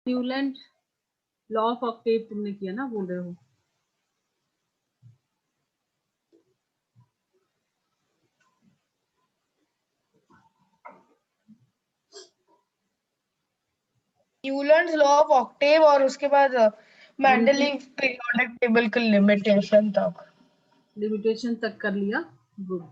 Newland law of Octave तुमने किया ना, बोल रहे हो? न्यूलैंड्स लॉ ऑफ ऑक्टेव और उसके बाद मेंडलीव पीरियोडिक टेबल की लिमिटेशन तक। लिमिटेशन तक कर लिया, गुड।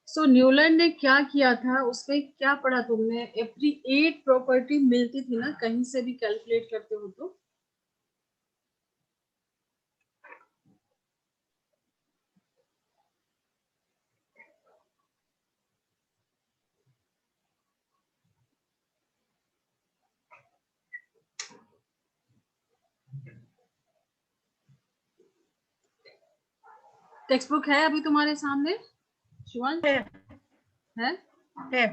सो न्यूलैंड ने क्या किया था, उसमें क्या पढ़ा तुमने? एवरी 8 प्रॉपर्टी मिलती थी ना, कहीं से भी कैलकुलेट करते हो तो। टेक्स्ट बुक है अभी तुम्हारे सामने शिवांश? है। है? है।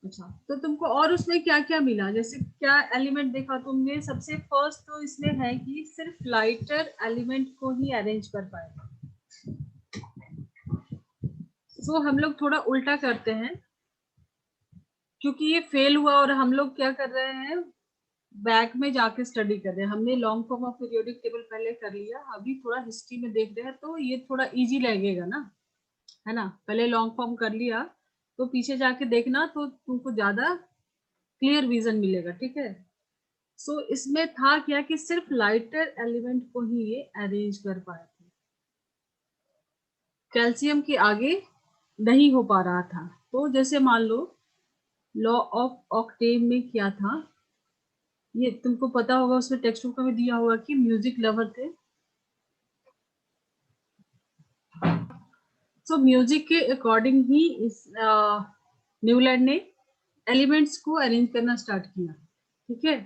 अच्छा, तो तुमको और उसमें क्या क्या मिला? जैसे क्या एलिमेंट देखा तुमने? सबसे फर्स्ट तो इसमें है कि सिर्फ लाइटर एलिमेंट को ही अरेंज कर पाएगा। सो हम लोग थोड़ा उल्टा करते हैं, क्योंकि ये फेल हुआ और हम लोग क्या कर रहे हैं, बैक में जाके स्टडी कर रहे हैं। हमने long form of periodic table पहले कर लिया, अभी थोड़ा हिस्ट्री में देख रहे हैं, तो ये थोड़ा इजी लगेगा ना, है ना? पहले लॉन्ग फॉर्म कर लिया तो पीछे जाके देखना तो तुमको ज्यादा क्लियर विजन मिलेगा, ठीक है? सो इसमें था क्या कि सिर्फ लाइटर एलिमेंट को ही ये अरेंज कर पाए थे, कैल्शियम के आगे नहीं हो पा रहा था। तो जैसे मान लो लॉ ऑफ ऑक्टेव में क्या था, ये तुमको पता होगा, उसमें टेक्स्ट बुक में दिया होगा कि म्यूजिक लवर थे। सो म्यूजिक के अकॉर्डिंग ही इस न्यूलैंड ने एलिमेंट्स को अरेंज करना स्टार्ट किया, ठीक है?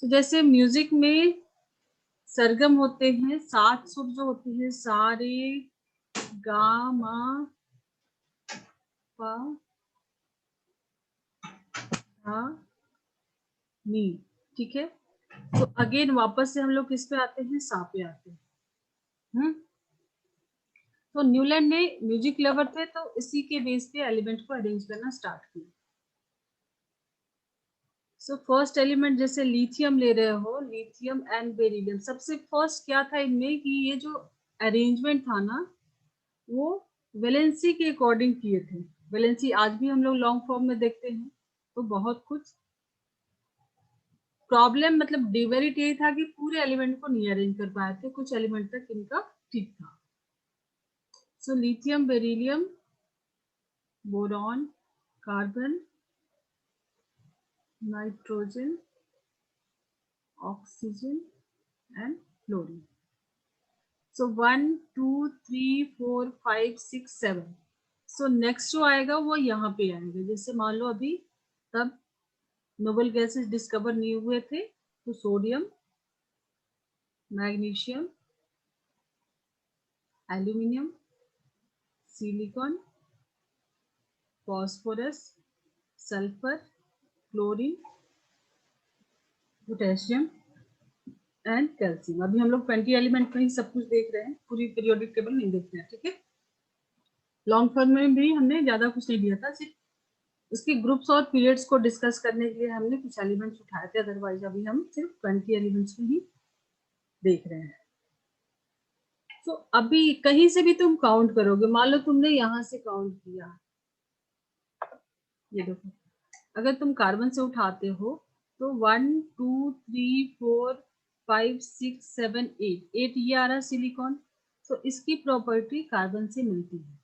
तो जैसे म्यूजिक में सरगम होते हैं, 7 सुर जो होते हैं, सारे गा मा पा धा नी, ठीक है? तो अगेन वापस से हम लोग किस पे आते हैं? सा पे आते हैं। तो न्यूलैंड ने म्यूजिक लवर थे, तो इसी के बेस पे एलिमेंट को अरेंज करना स्टार्ट किया। सो फर्स्ट एलिमेंट जैसे लिथियम ले रहे हो, लिथियम एंड बेरिलियम, सबसे फर्स्ट क्या था इनमें कि ये जो अरेंजमेंट था ना, वो वैलेंसी के अकॉर्डिंग किए थे। वैलेंसी आज भी हम लोग लॉन्ग फॉर्म में देखते हैं, तो बहुत कुछ प्रॉब्लम, मतलब डिमेरिट यही था कि पूरे एलिमेंट को नहीं अरेंज कर पाए थे, कुछ एलिमेंट तक इनका ठीक था। So lithium, beryllium, boron, carbon, nitrogen, oxygen and chlorine. So 1 2 3 4 5 6 7। So next जो आएगा वो यहाँ पे आएगा। जैसे मान लो अभी तब नोबल गैसेस डिस्कवर नहीं हुए थे, तो sodium, magnesium, aluminium, silicon, phosphorus, sulphur, chlorine, potassium and calcium. अभी हम लोग 20 एलिमेंट में ही सब कुछ देख रहे हैं, पूरी पीरियोडिक टेबल नहीं देख रहे हैं, ठीक है? लॉन्ग फॉर्म में भी हमने ज्यादा कुछ नहीं दिया था, सिर्फ उसके ग्रुप्स और पीरियड्स को डिस्कस करने के लिए हमने कुछ एलिमेंट्स उठाए थे, अदरवाइज अभी हम सिर्फ 20 एलिमेंट्स में ही देख रहे हैं। तो अभी कहीं से भी तुम काउंट करोगे, मान लो तुमने यहां से काउंट किया, ये देखो, अगर तुम कार्बन से उठाते हो तो 1 2 3 4 5 6 7 8, 8 ये आ रहा है सिलिकॉन। तो इसकी प्रॉपर्टी कार्बन से मिलती है,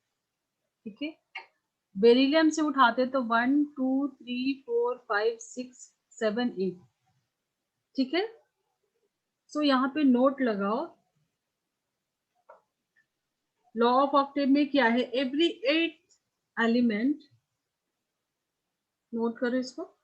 ठीक है? बेरिलियम से उठाते तो 1 2 3 4 5 6 7 8, ठीक है? सो यहाँ पे नोट लगाओ, लॉ ऑफ ऑक्टेव में क्या है, एवरी 8 एलिमेंट, नोट करो इसको,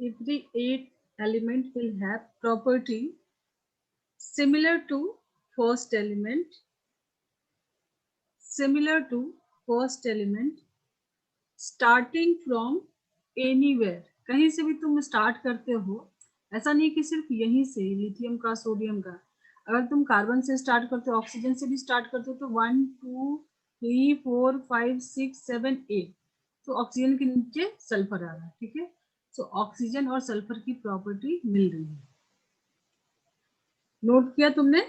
every 8 element will have property similar to first element, similar to first element, starting from anywhere, कहीं से भी तुम स्टार्ट करते हो, ऐसा नहीं कि सिर्फ यहीं से लिथियम का, सोडियम का। अगर तुम कार्बन से स्टार्ट करते हो, ऑक्सीजन से भी स्टार्ट करते हो, तो 1 2 3 4 5 6 7 8, तो ऑक्सीजन के नीचे सल्फर आ रहा है, ठीक है। सो ऑक्सीजन और सल्फर की प्रॉपर्टी मिल रही है। नोट किया तुमने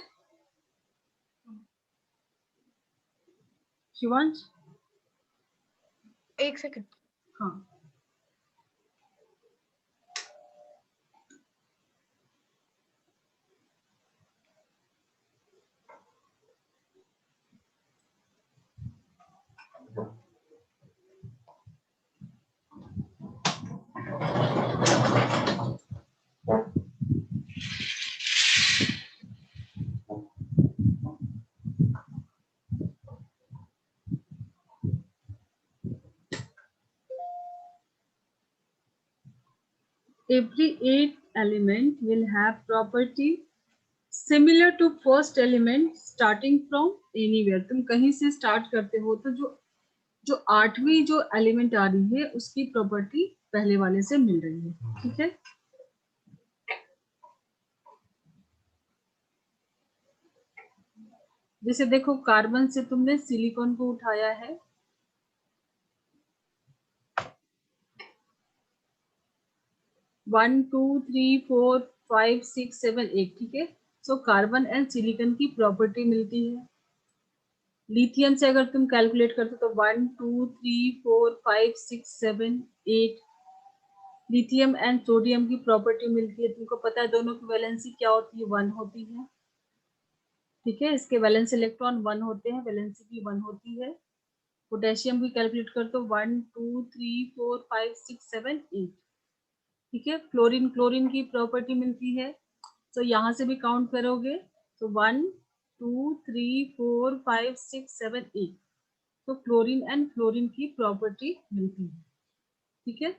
शिवांश? एक सेकंड। हाँ, every 8 element will have property similar to first element starting from anywhere। तुम कहीं से स्टार्ट करते हो तो जो जो आठवीं जो एलिमेंट आ रही है उसकी प्रॉपर्टी पहले वाले से मिल रही है, ठीक है। जैसे देखो, कार्बन से तुमने सिलिकॉन को उठाया है, one two three four five six seven eight, ठीक है। सो कार्बन एंड सिलिकॉन की प्रॉपर्टी मिलती है। लिथियम से अगर तुम कैलकुलेट करते हो तो 1 2 3 4 5 6 7 8, लिथियम एंड सोडियम की प्रॉपर्टी मिलती है। तुमको पता है दोनों की वैलेंसी क्या होती है? 1 होती है, ठीक है। इसके वैलेंस इलेक्ट्रॉन 1 होते हैं, वैलेंसी भी 1 होती है। पोटेशियम भी कैलकुलेट कर तो 1 2 3 4 5 6 7 8, ठीक है। क्लोरीन, क्लोरीन की प्रॉपर्टी मिलती है, तो यहाँ से भी काउंट करोगे तो 1 2 3 4 5 6 7 8, तो क्लोरीन एंड फ्लोरीन की प्रॉपर्टी मिलती है, ठीक है।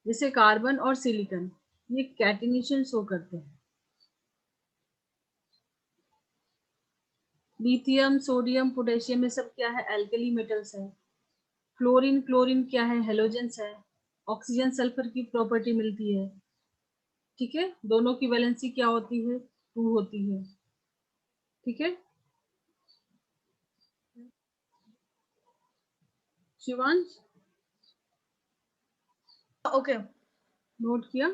जैसे कार्बन और सिलिकॉन ये कैटिनेशन शो करते हैं। लिथियम, सोडियम, पोटेशियम ये सब क्या है? एल्कली मेटल्स है। फ्लोरीन, क्लोरीन क्या है? हेलोजेंस है। ऑक्सीजन, सल्फर की प्रॉपर्टी मिलती है, ठीक है। दोनों की वैलेंसी क्या होती है? 2 होती है, ठीक है। शिवांश, ओके। नोट किया?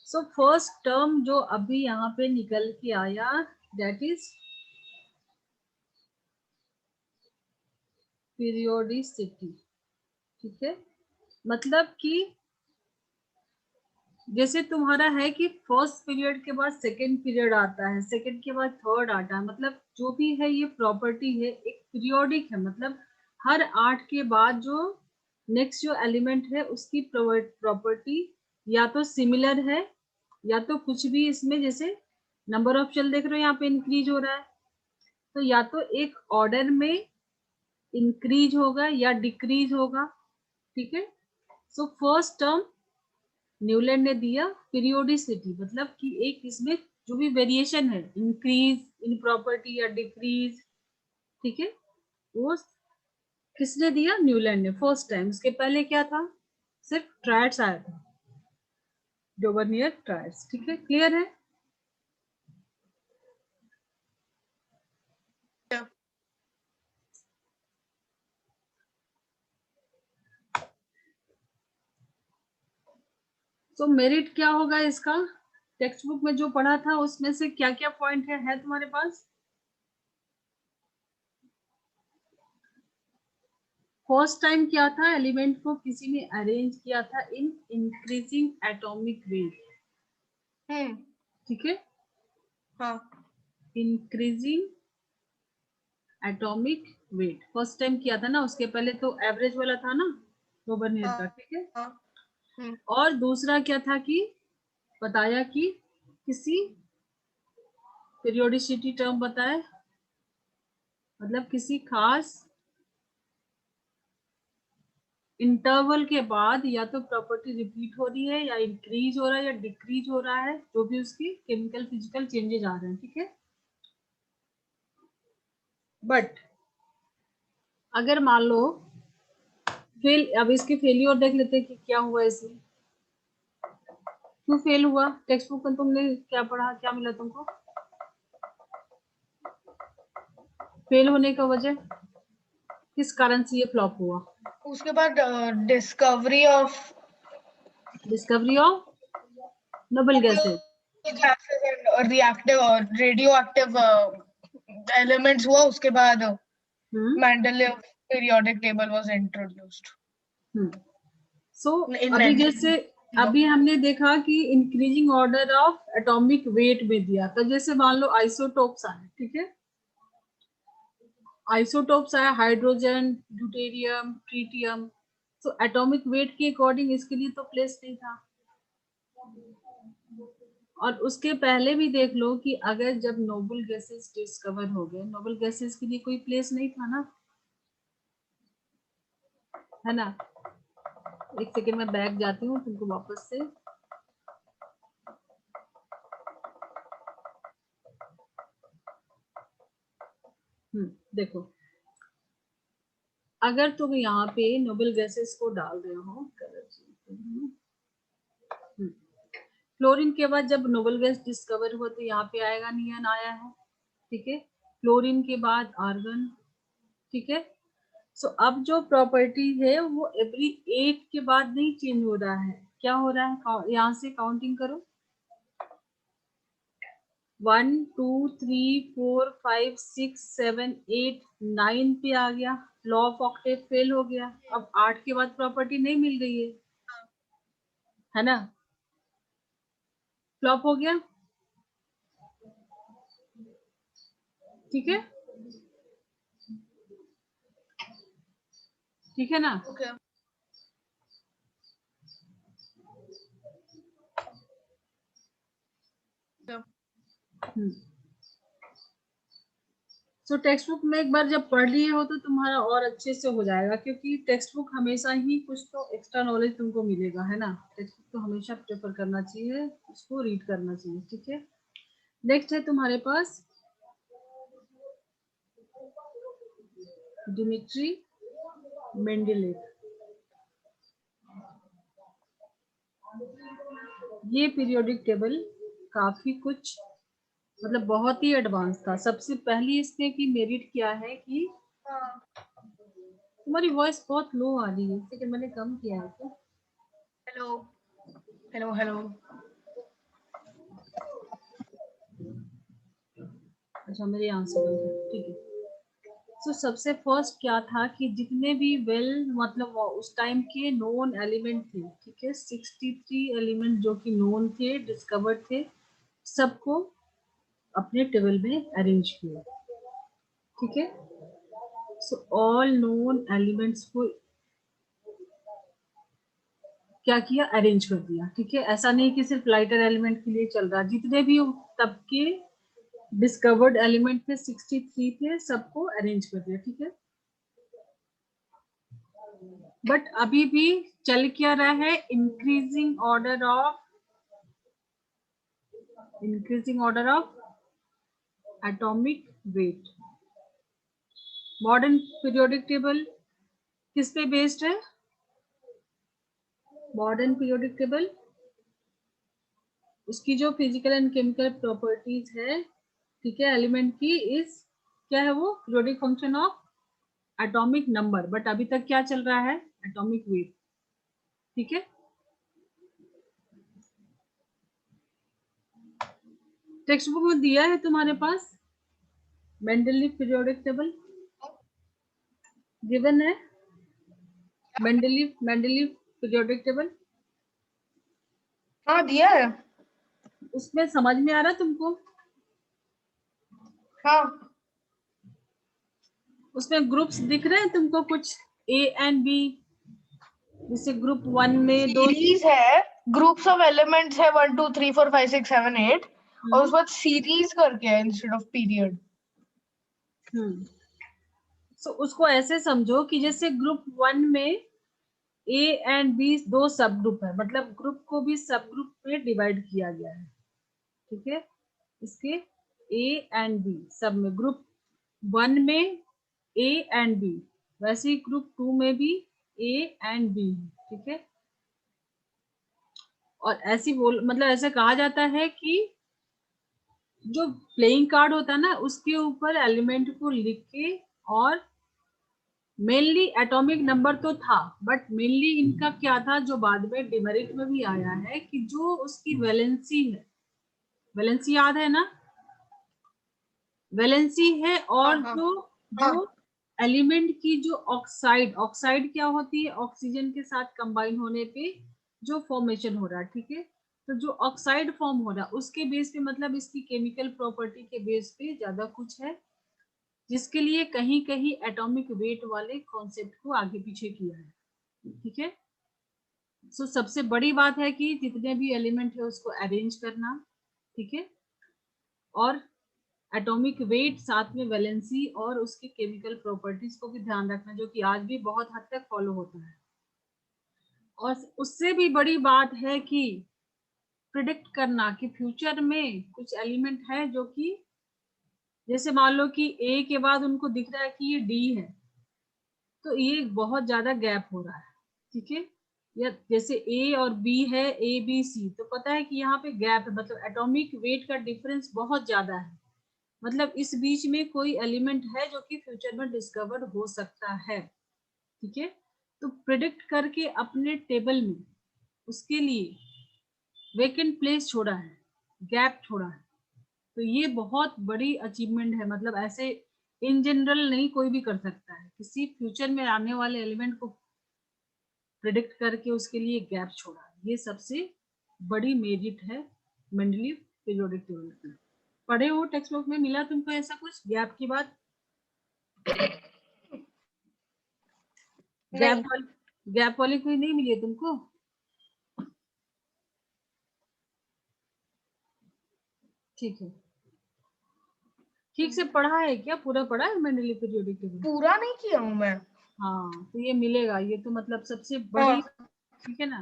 सो फर्स्ट टर्म जो अभी यहाँ पे निकल के आया, दैट इज पीरियोडिसिटी, ठीक है। मतलब कि जैसे तुम्हारा है कि फर्स्ट पीरियड के बाद सेकंड पीरियड आता है, सेकंड के बाद थर्ड आता है, मतलब जो भी है ये प्रॉपर्टी है एक पीरियोडिक है। मतलब हर 8 के बाद जो नेक्स्ट जो एलिमेंट है उसकी प्रॉपर्टी या तो सिमिलर है या तो कुछ भी इसमें, जैसे नंबर ऑफ शेल देख रहे हो यहाँ पे इंक्रीज हो रहा है, तो या तो एक ऑर्डर में इंक्रीज होगा या डिक्रीज होगा, ठीक है। सो फर्स्ट टर्म न्यूलैंड ने दिया पीरियोडिसिटी, मतलब कि एक इसमें जो भी वेरिएशन है, इंक्रीज इन प्रॉपर्टी या डिक्रीज, ठीक है, वो किसने दिया? न्यूलैंड ने फर्स्ट टाइम। उसके पहले क्या था? सिर्फ ट्रायड्स आया था, डोवर्नियर ट्रायड्स, ठीक है। क्लियर है? तो मेरिट क्या होगा इसका? टेक्स्ट बुक में जो पढ़ा था उसमें से क्या क्या पॉइंट है तुम्हारे पास? फर्स्ट टाइम क्या था? एलिमेंट को किसी ने अरेंज किया था इन इंक्रीजिंग एटॉमिक वेट, ठीक है। हाँ। Increasing atomic weight first time किया था ना, उसके पहले तो एवरेज वाला था ना डोबर्नियर का, हाँ। ठीक है। हाँ। और दूसरा क्या था कि बताया कि किसी पीरियोडिसिटी टर्म बताए, मतलब किसी खास इंटरवल के बाद या तो प्रॉपर्टी रिपीट हो रही है या इंक्रीज हो रहा है या डिक्रीज हो रहा है, जो भी उसकी केमिकल फिजिकल चेंजेस आ रहे हैं, ठीक है। बट अगर मान लो अब इसके फेलियर देख लेते हैं कि क्या हुआ इसमें, क्यों फेल हुआ। टेक्स्ट बुक में तुमने क्या पढ़ा, क्या मिला तुमको फेल होने का वजह, किस कारण से ये फ्लॉप हुआ। उसके बाद discovery of noble gases reactive और रेडियो एक्टिव एलिमेंट्स हुआ। उसके बाद Mendeleev periodic table was introduced. So अभी जैसे अभी हमने देखा कि increasing order of atomic weight में दिया, तो जैसे मान लो आइसोटोप्स आए, ठीक है, आइसोटोप्स आया हाइड्रोजन, ड्यूटेरियम, ट्रिटियम, तो एटॉमिक वेट के अकॉर्डिंग इसके लिए तो प्लेस नहीं था। और उसके पहले भी देख लो कि अगर जब नोबल गैसेस डिस्कवर हो गए, नोबल गैसेस के लिए कोई प्लेस नहीं था ना, है ना। एक सेकेंड में बैक जाती हूँ तुमको वापस से। देखो अगर तुम यहाँ पे नोबल गैसेस को डाल रहे हो, क्लोरीन के बाद जब नोबल गैस डिस्कवर हुआ तो यहाँ पे आएगा, नियन आया है, ठीक है। क्लोरीन के बाद आर्गन, ठीक है। सो अब जो प्रॉपर्टी है वो एवरी 8 के बाद नहीं चेंज हो रहा है, क्या हो रहा है, यहाँ से काउंटिंग करो, 1 2 3 4 5 6 7 8 9 पे आ गया, लॉ ऑफ ऑक्टेव फेल हो गया। अब 8 के बाद प्रॉपर्टी नहीं मिल रही है ना, फ्लॉप हो गया, ठीक है, ठीक है ना। सो टेक्स्ट बुक में एक बार जब पढ़ लिए हो तो तुम्हारा और अच्छे से हो जाएगा, क्योंकि टेक्स्ट बुक हमेशा ही कुछ तो एक्स्ट्रा नॉलेज तुमको मिलेगा, है ना। टेक्स्ट बुक तो हमेशा प्रेफर करना चाहिए, उसको रीड करना चाहिए, ठीक है। नेक्स्ट है तुम्हारे पास डिमिट्री मेंडेलेव। ये पीरियोडिक टेबल काफी कुछ मतलब बहुत ही एडवांस था। सबसे पहली इसने की मेरिट क्या है कि तुम्हारी वॉइस बहुत लो आ रही है, लेकिन मैंने कम किया है तो। Hello hello hello. अच्छा मेरे आंसर ठीक है। तो सबसे फर्स्ट क्या था कि जितने भी मतलब उस टाइम के नोन एलिमेंट थे, ठीक है, 63 एलिमेंट जो कि नोन थे, डिस्कवर्ड थे, सबको अपने टेबल में अरेंज किया, ठीक है। सो ऑल नोन एलिमेंट्स को क्या किया, अरेंज कर दिया, ठीक है। ऐसा नहीं कि सिर्फ लाइटर एलिमेंट के लिए चल रहा, जितने भी तब के डिस्कवर्ड एलिमेंट थे 63 थे, सबको अरेंज कर दिया, ठीक है। बट अभी भी चल क्या रहा है, increasing order of atomic wait. Modern periodic table किस पे बेस्ड है, मॉडर्न पीरियोडिक टेबल उसकी जो फिजिकल एंड केमिकल प्रॉपर्टीज है, ठीक है, एलिमेंट की, इस क्या है वो periodic function of atomic number. But अभी तक क्या चल रहा है, एटॉमिक वेट, ठीक है। टेक्स्ट बुक में दिया है तुम्हारे पास मेंडलीव पीरियोडिक टेबल गिवन है, मेंडलीव पीरियोडिक टेबल। हाँ दिया है। उसमें समझ में आ रहा है तुमको, हाँ उसमें ग्रुप्स दिख रहे हैं तुमको कुछ ए एंड बी, जैसे ग्रुप 1 में दो सीरीज है, ग्रुप्स ऑफ एलिमेंट्स है 1 2 3 4 5 6 7 8 और उसके बाद सीरीज करके है इंस्टेड ऑफ पीरियड। सो उसको ऐसे समझो कि जैसे ग्रुप 1 में ए एंड बी दो सब ग्रुप है, मतलब ग्रुप को भी सब ग्रुप में डिवाइड किया गया है, ठीक है। इसके ए एंड बी सब में, ग्रुप 1 में ए एंड बी, वैसे ही ग्रुप 2 में भी ए एंड बी, ठीक है। और ऐसी बोल मतलब ऐसे कहा जाता है कि जो प्लेइंग कार्ड होता है ना, उसके ऊपर एलिमेंट को लिख के, और मेनली एटॉमिक नंबर तो था, बट मेनली इनका क्या था जो बाद में डिमेरिट में भी आया है, कि जो उसकी वैलेंसी है, वैलेंसी याद है ना, वैलेंसी है, हाँ और हाँ जो हाँ। जो एलिमेंट की जो ऑक्साइड, ऑक्साइड क्या होती है, ऑक्सीजन के साथ कंबाइन होने पे जो फॉर्मेशन हो रहा है, ठीक है। तो जो ऑक्साइड फॉर्म हो रहा है उसके बेस पे, मतलब इसकी केमिकल प्रॉपर्टी के बेस पे ज्यादा कुछ है, जिसके लिए कहीं कहीं एटॉमिक वेट वाले कॉन्सेप्ट को आगे पीछे किया है, ठीक है। सो सबसे बड़ी बात है कि जितने भी एलिमेंट है उसको अरेंज करना, ठीक है, और एटॉमिक वेट साथ में वैलेंसी और उसकी केमिकल प्रॉपर्टीज को भी ध्यान रखना, जो कि आज भी बहुत हद तक फॉलो होता है। और उससे भी बड़ी बात है कि प्रिडिक्ट करना कि फ्यूचर में कुछ एलिमेंट है जो कि, जैसे मान लो कि ए के बाद उनको दिख रहा है कि ये डी है, तो ये बहुत ज्यादा गैप हो रहा है, ठीक है। या जैसे ए और बी है, ए बी सी, तो पता है कि यहाँ पे गैप है, मतलब एटॉमिक वेट का डिफरेंस बहुत ज्यादा है, मतलब इस बीच में कोई एलिमेंट है जो कि फ्यूचर में डिस्कवर हो सकता है, ठीक है। तो प्रिडिक्ट करके अपने टेबल में उसके लिए वेकेंट प्लेस छोड़ा है, गैप छोड़ा है, तो ये बहुत बड़ी अचीवमेंट है, मतलब ऐसे इन जनरल नहीं कोई भी कर सकता है, किसी फ्यूचर में आने वाले एलिमेंट को प्रिडिक्ट करके उसके लिए गैप छोड़ा, ये सबसे बड़ी मेरिट है मेंडलीव पीरियोडिक टेबल की। पढ़े हो टेक्स्ट बुक में, मिला तुमको ऐसा कुछ गैप की बात? नहीं। गैप वाली कोई नहीं मिली है तुमको? ठीक है, ठीक से पढ़ा है क्या, पूरा पढ़ा है मेंडलीव पीरियोडिक टेबल? पूरा नहीं किया हूँ मैं। हाँ, तो ये मिलेगा, ये तो मतलब सबसे बड़ी, हाँ, ठीक है ना।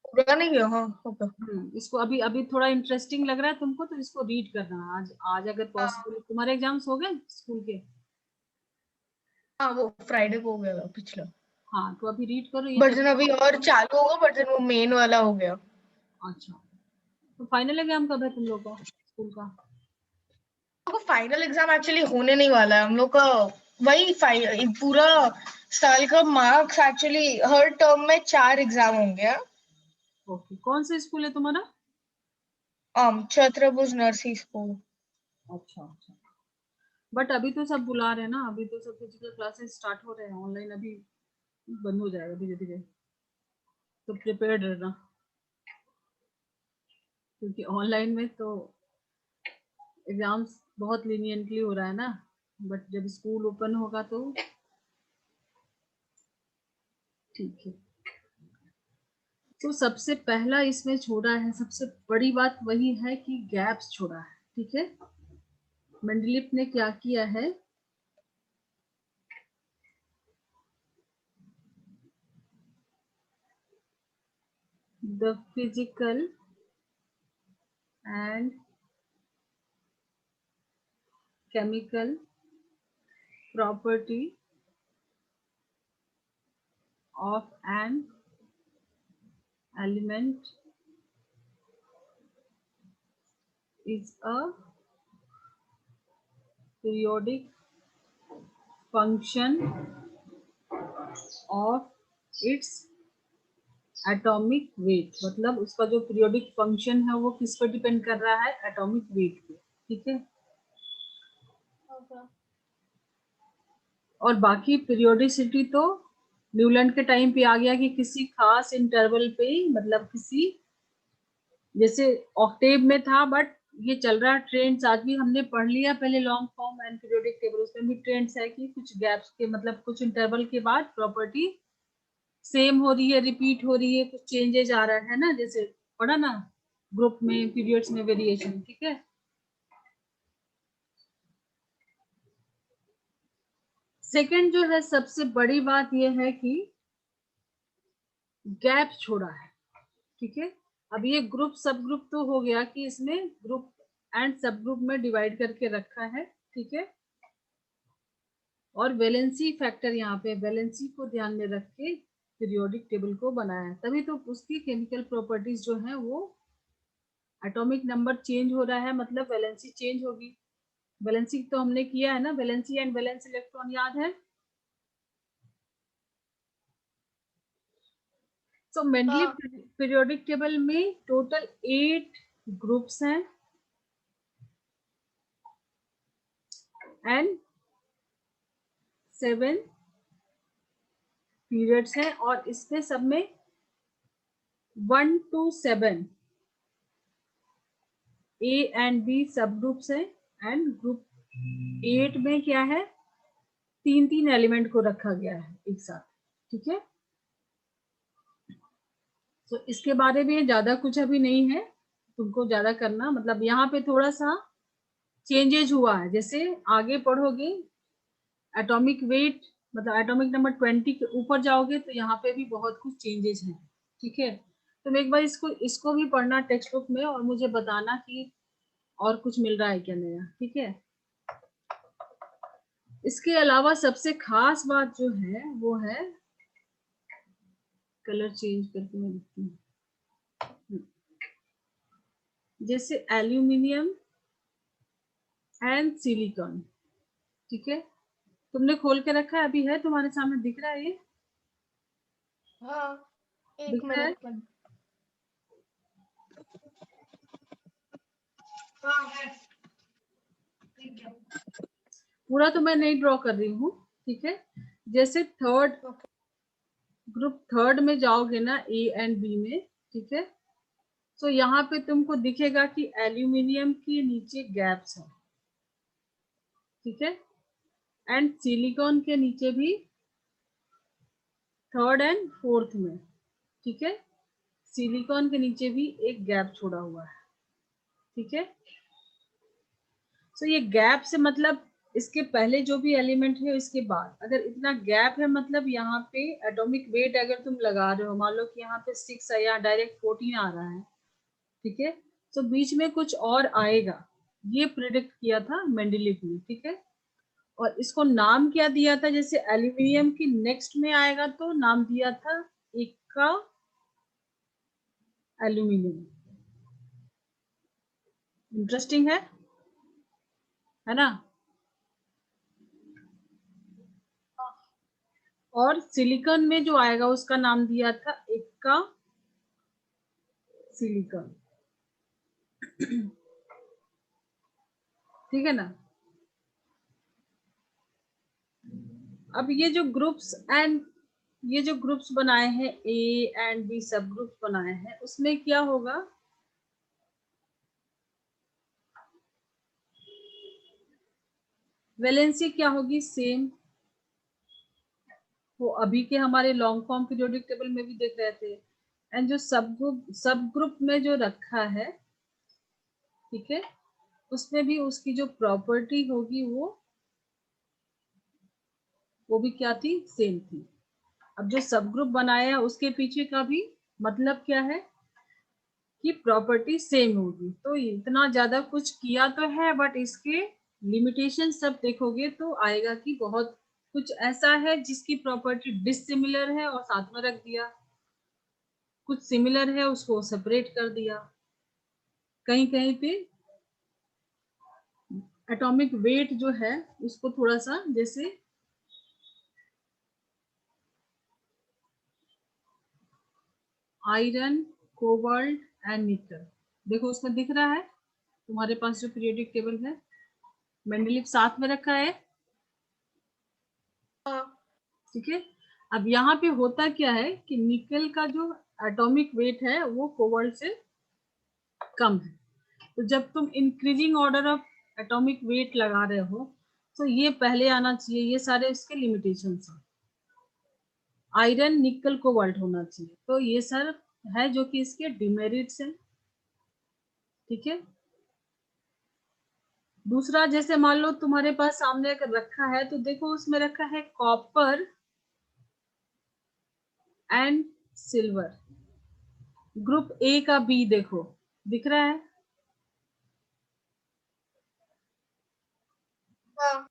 पूरा नहीं किया। हाँ ओके। इसको अभी अभी थोड़ा इंटरेस्टिंग लग रहा है तुमको, तो इसको रीड करना आज, आज अगर हाँ पॉसिबल। तुम्हारे एग्जाम्स हो गए स्कूल के? हाँ, वो फ्राइडे को हो गया था पिछला। हाँ, तो अभी रीड करो ये वर्जन चैप्टर। अभी और चालू होगा, वर्जन वो मेन वाला हो गया। अच्छा, तो फाइनल एग्जाम कब है तुम लोग का स्कूल का? तो फाइनल एग्जाम एक्चुअली होने नहीं वाला है हम लोग का। वही पूरा साल का मार्क्स एक्चुअली हर टर्म में 4 एग्जाम होंगे। ओके, कौन सा स्कूल है तुम्हारा? छत्रभुज नर्सिंग स्कूल। अच्छा अच्छा, बट अभी तो सब बुला रहे हैं ना, अभी तो सब फिजिकल क्लासेस स्टार्ट हो रहे हैं, ऑनलाइन अभी बंद हो जाएगा धीरे धीरे, तो प्रिपेयर्ड रहना, क्योंकि ऑनलाइन में तो एग्जाम्स बहुत लीनियंटली हो रहा है ना, बट जब स्कूल ओपन होगा तो ठीक है। तो सबसे पहला इसमें छोड़ा है, सबसे बड़ी बात वही है कि गैप्स छोड़ा है, ठीक है। मेंडलीफ ने क्या किया है, the physical and chemical property of an element is a periodic function of its atomic weight, मतलब उसका जो पीरियोडिक फंक्शन है वो किस पर डिपेंड कर रहा है, एटॉमिक वेट पे, ठीक है। और बाकी पीरियोडिसिटी तो न्यूलैंड के टाइम पे आ गया कि किसी खास इंटरवल पे, मतलब किसी, जैसे ऑक्टेव में था, बट ये चल रहा है ट्रेंड्स, आज भी हमने पढ़ लिया पहले long form and periodic table, उसमें भी ट्रेंड्स है कि कुछ गैप्स के, मतलब कुछ इंटरवल के बाद प्रॉपर्टी सेम हो रही है, रिपीट हो रही है, कुछ चेंजेस आ रहा है ना, जैसे पढ़ा ना ग्रुप में पीरियड्स में वेरिएशन, ठीक है। सेकंड जो है सबसे बड़ी बात यह है कि गैप छोड़ा है, ठीक है। अब ये ग्रुप सब ग्रुप तो हो गया कि इसमें ग्रुप एंड सब ग्रुप में डिवाइड करके रखा है, ठीक है। और वैलेंसी फैक्टर, यहाँ पे वैलेंसी को ध्यान में रख के पीरियोडिक टेबल को बनाया है, तभी तो उसकी केमिकल प्रॉपर्टीज जो है वो एटॉमिक नंबर चेंज हो रहा है, मतलब वैलेंसी चेंज होगी। वैलेंसी तो हमने किया है ना, वैलेंसी एंड वैलेंस इलेक्ट्रॉन याद है। सो मेनली पीरियोडिक टेबल में टोटल 8 ग्रुप्स हैं एंड 7 पीरियड्स हैं, और इसमें सब में 1 to 7 ए एंड बी सब ग्रुप्स हैं, एंड ग्रुप 8 में क्या है, 3 एलिमेंट को रखा गया है एक साथ, ठीक है। तो इसके बारे में ज्यादा कुछ अभी नहीं है तुमको ज्यादा करना, मतलब यहाँ पे थोड़ा सा चेंजेज हुआ है, जैसे आगे पढ़ोगे एटॉमिक वेट, मतलब एटॉमिक नंबर 20 के ऊपर जाओगे तो यहाँ पे भी बहुत कुछ चेंजेस हैं, ठीक है। तुम एक बार इसको इसको भी पढ़ना टेक्स्ट बुक में, और मुझे बताना कि और कुछ मिल रहा है क्या नया, ठीक है। इसके अलावा सबसे खास बात जो है वो है, कलर चेंज करके मैं लिखती हूँ, जैसे एल्यूमिनियम एंड सिलिकॉन, ठीक है। तुमने खोल के रखा है, अभी है तुम्हारे सामने, दिख रहा है ये, हाँ, एक दिख रहा है। मिनट में। हाँ है, ठीक है। पूरा तो मैं नहीं ड्रॉ कर रही हूँ, ठीक है। जैसे थर्ड ग्रुप, थर्ड में जाओगे ना ए एंड बी में, ठीक है। तो यहाँ पे तुमको दिखेगा कि एल्यूमिनियम के नीचे गैप्स है, ठीक है, एंड सिलिकॉन के नीचे भी थर्ड एंड फोर्थ में, ठीक है, सिलिकॉन के नीचे भी एक गैप छोड़ा हुआ है, ठीक है। तो ये गैप से मतलब इसके पहले जो भी एलिमेंट है इसके बाद अगर इतना गैप है, मतलब यहाँ पे एटॉमिक वेट अगर तुम लगा रहे हो, मान लो कि यहाँ पे 6 है या डायरेक्ट 14 आ रहा है, ठीक है, तो बीच में कुछ और आएगा, ये प्रिडिक्ट किया था मेंडलीव ने, ठीक है। और इसको नाम क्या दिया था, जैसे एल्यूमिनियम की नेक्स्ट में आएगा तो नाम दिया था इक्का एल्यूमिनियम। इंटरेस्टिंग है ना। और सिलिकॉन में जो आएगा उसका नाम दिया था इक्का सिलिकॉन, ठीक है ना। अब ये जो ग्रुप्स बनाए हैं, ए एंड बी सब ग्रुप्स बनाए हैं, उसमें क्या होगा, वैलेंसी क्या होगी, सेम। वो अभी के हमारे लॉन्ग फॉर्म पीरियोडिक टेबल में भी देख रहे थे। एंड जो सब ग्रुप में जो रखा है, ठीक है, उसमें भी उसकी जो प्रॉपर्टी होगी वो भी क्या थी, सेम थी। अब जो सब ग्रुप बनाया उसके पीछे का भी मतलब क्या है कि प्रॉपर्टी सेम होगी। तो इतना ज्यादा कुछ किया तो है, बट इसके लिमिटेशन सब देखोगे तो आएगा कि बहुत कुछ ऐसा है जिसकी प्रॉपर्टी डिसिमिलर है और साथ में रख दिया, कुछ सिमिलर है उसको सेपरेट कर दिया, कहीं कहीं पे एटॉमिक वेट जो है उसको थोड़ा सा, जैसे आयरन, कोबाल्ट एंड निकल, देखो उसमें दिख रहा है तुम्हारे पास जो पीरियोडिक टेबल है, मेंडलीव साथ में रखा है, हाँ, ठीक है। अब यहाँ पे होता क्या है कि निकल का जो एटॉमिक वेट है वो कोबाल्ट से कम है, तो जब तुम increasing order of atomic wait लगा रहे हो तो ये पहले आना चाहिए, ये सारे इसके लिमिटेशंस हैं। आयरन, निकल, कोबाल्ट होना चाहिए, तो ये सर है जो कि इसके डिमेरिट्स हैं, ठीक है। दूसरा, जैसे मान लो तुम्हारे पास सामने अगर रखा है तो देखो उसमें रखा है copper and silver. Group A का बी देखो, दिख रहा है? हाँ,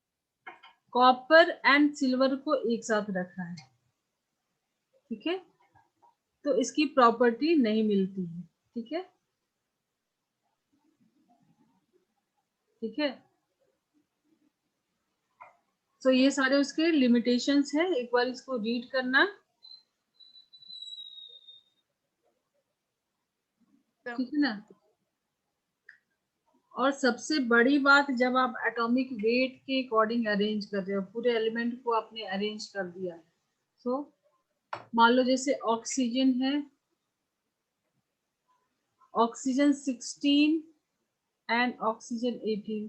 कॉपर एंड सिल्वर को एक साथ रखा है, ठीक है, तो इसकी प्रॉपर्टी नहीं मिलती है, ठीक है, ठीक है। तो ये सारे उसके लिमिटेशंस है, एक बार इसको रीड करना, ठीक है ना। और सबसे बड़ी बात, जब आप एटॉमिक वेट के अकॉर्डिंग अरेंज कर रहे हो, पूरे एलिमेंट को आपने अरेंज कर दिया है, तो मान लो जैसे ऑक्सीजन है, ऑक्सीजन 16 एंड ऑक्सीजन 18,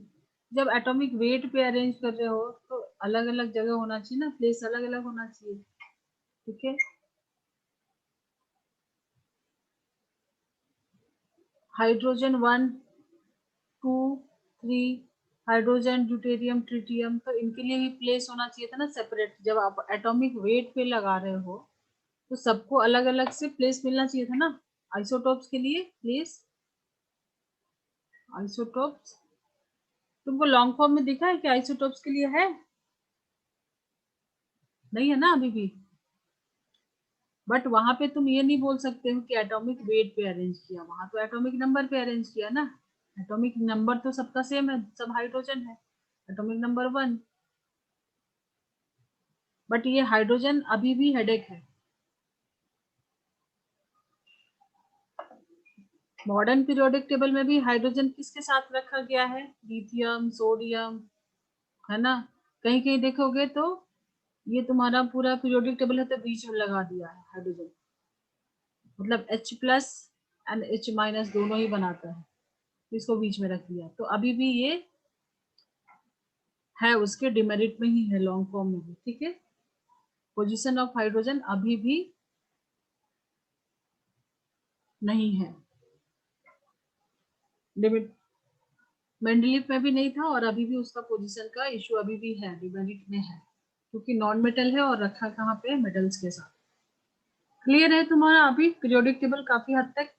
जब एटॉमिक वेट पे अरेंज कर रहे हो तो अलग अलग जगह होना चाहिए ना, प्लेस अलग अलग होना चाहिए, ठीक है। हाइड्रोजन 1 2 3, हाइड्रोजन ड्यूटेरियम ट्रिटियम, तो इनके लिए भी प्लेस होना चाहिए था ना सेपरेट, जब आप एटॉमिक वेट पे लगा रहे हो तो सबको अलग अलग से प्लेस मिलना चाहिए था ना, आइसोटोप्स के लिए प्लेस। आइसोटोप्स तुमको लॉन्ग फॉर्म में दिखा है कि आइसोटोप्स के लिए है? नहीं है ना अभी भी। बट वहां पे तुम ये नहीं बोल सकते हो कि एटॉमिक वेट पे अरेंज किया, वहां तो एटॉमिक नंबर पे अरेंज किया ना। एटॉमिक नंबर तो सबका सेम है, सब हाइड्रोजन है, एटॉमिक नंबर 1। बट ये हाइड्रोजन अभी भी हेडेक है। मॉडर्न पीरियोडिक टेबल में भी हाइड्रोजन किसके साथ रखा गया है? लिथियम, सोडियम, है ना। कहीं कहीं देखोगे तो ये तुम्हारा पूरा पीरियोडिक टेबल है तो बीच में लगा दिया है हाइड्रोजन, मतलब H+ एंड H- दोनों ही बनाता है, तो इसको बीच में रख दिया, तो अभी भी ये है उसके डिमेरिट में ही है, लॉन्ग फॉर्म में भी, ठीक है। पोजीशन ऑफ हाइड्रोजन अभी भी नहीं है, डिमेरिट मेंडलीफ में भी नहीं था और अभी भी उसका पोजीशन का इशू अभी भी है, डिमेरिट में है, क्योंकि नॉन मेटल है और रखा कहाँ पे? मेटल्स के साथ। क्लियर है तुम्हारा अभी पीरियोडिक टेबल काफी हद तक?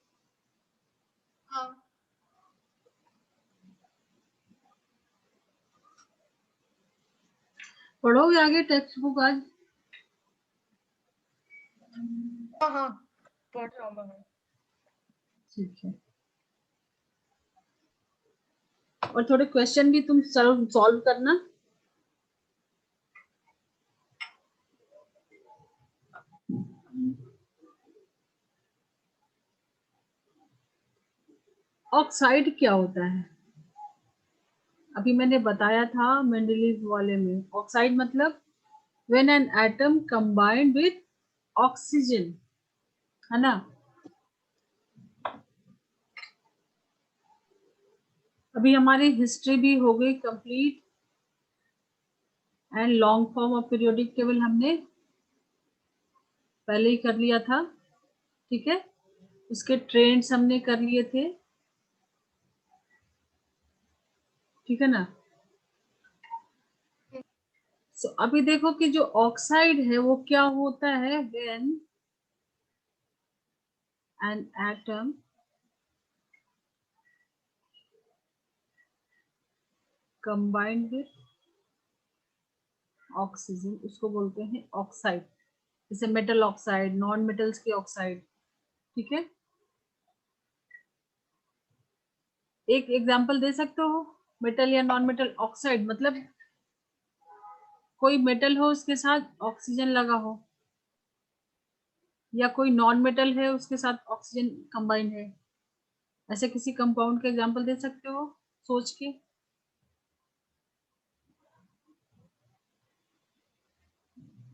हाँ, पढ़ोगे आगे टेक्स्ट बुक आज? हाँ, हाँ, पढ़ रहा हूँ मैं। ठीक है। और थोड़े क्वेश्चन भी तुम सॉल्व करना। ऑक्साइड क्या होता है? अभी मैंने बताया था मेंडलीव वाले में, ऑक्साइड मतलब when an atom combined with oxygen, है ना। अभी हमारी हिस्ट्री भी हो गई complete, and long form of periodic table हमने पहले ही कर लिया था, ठीक है। उसके ट्रेंड्स हमने कर लिए थे, ठीक है ना। सो अभी देखो कि जो ऑक्साइड है वो क्या होता है, when an atom combined with oxygen, उसको बोलते हैं ऑक्साइड। जैसे मेटल ऑक्साइड, नॉन मेटल्स की ऑक्साइड, ठीक है। एक एग्जांपल दे सकते हो मेटल या नॉन मेटल ऑक्साइड? मतलब कोई मेटल हो उसके साथ ऑक्सीजन लगा हो, या कोई नॉन मेटल है उसके साथ ऑक्सीजन कंबाइंड है, ऐसे किसी कंपाउंड के एग्जांपल दे सकते हो सोच के?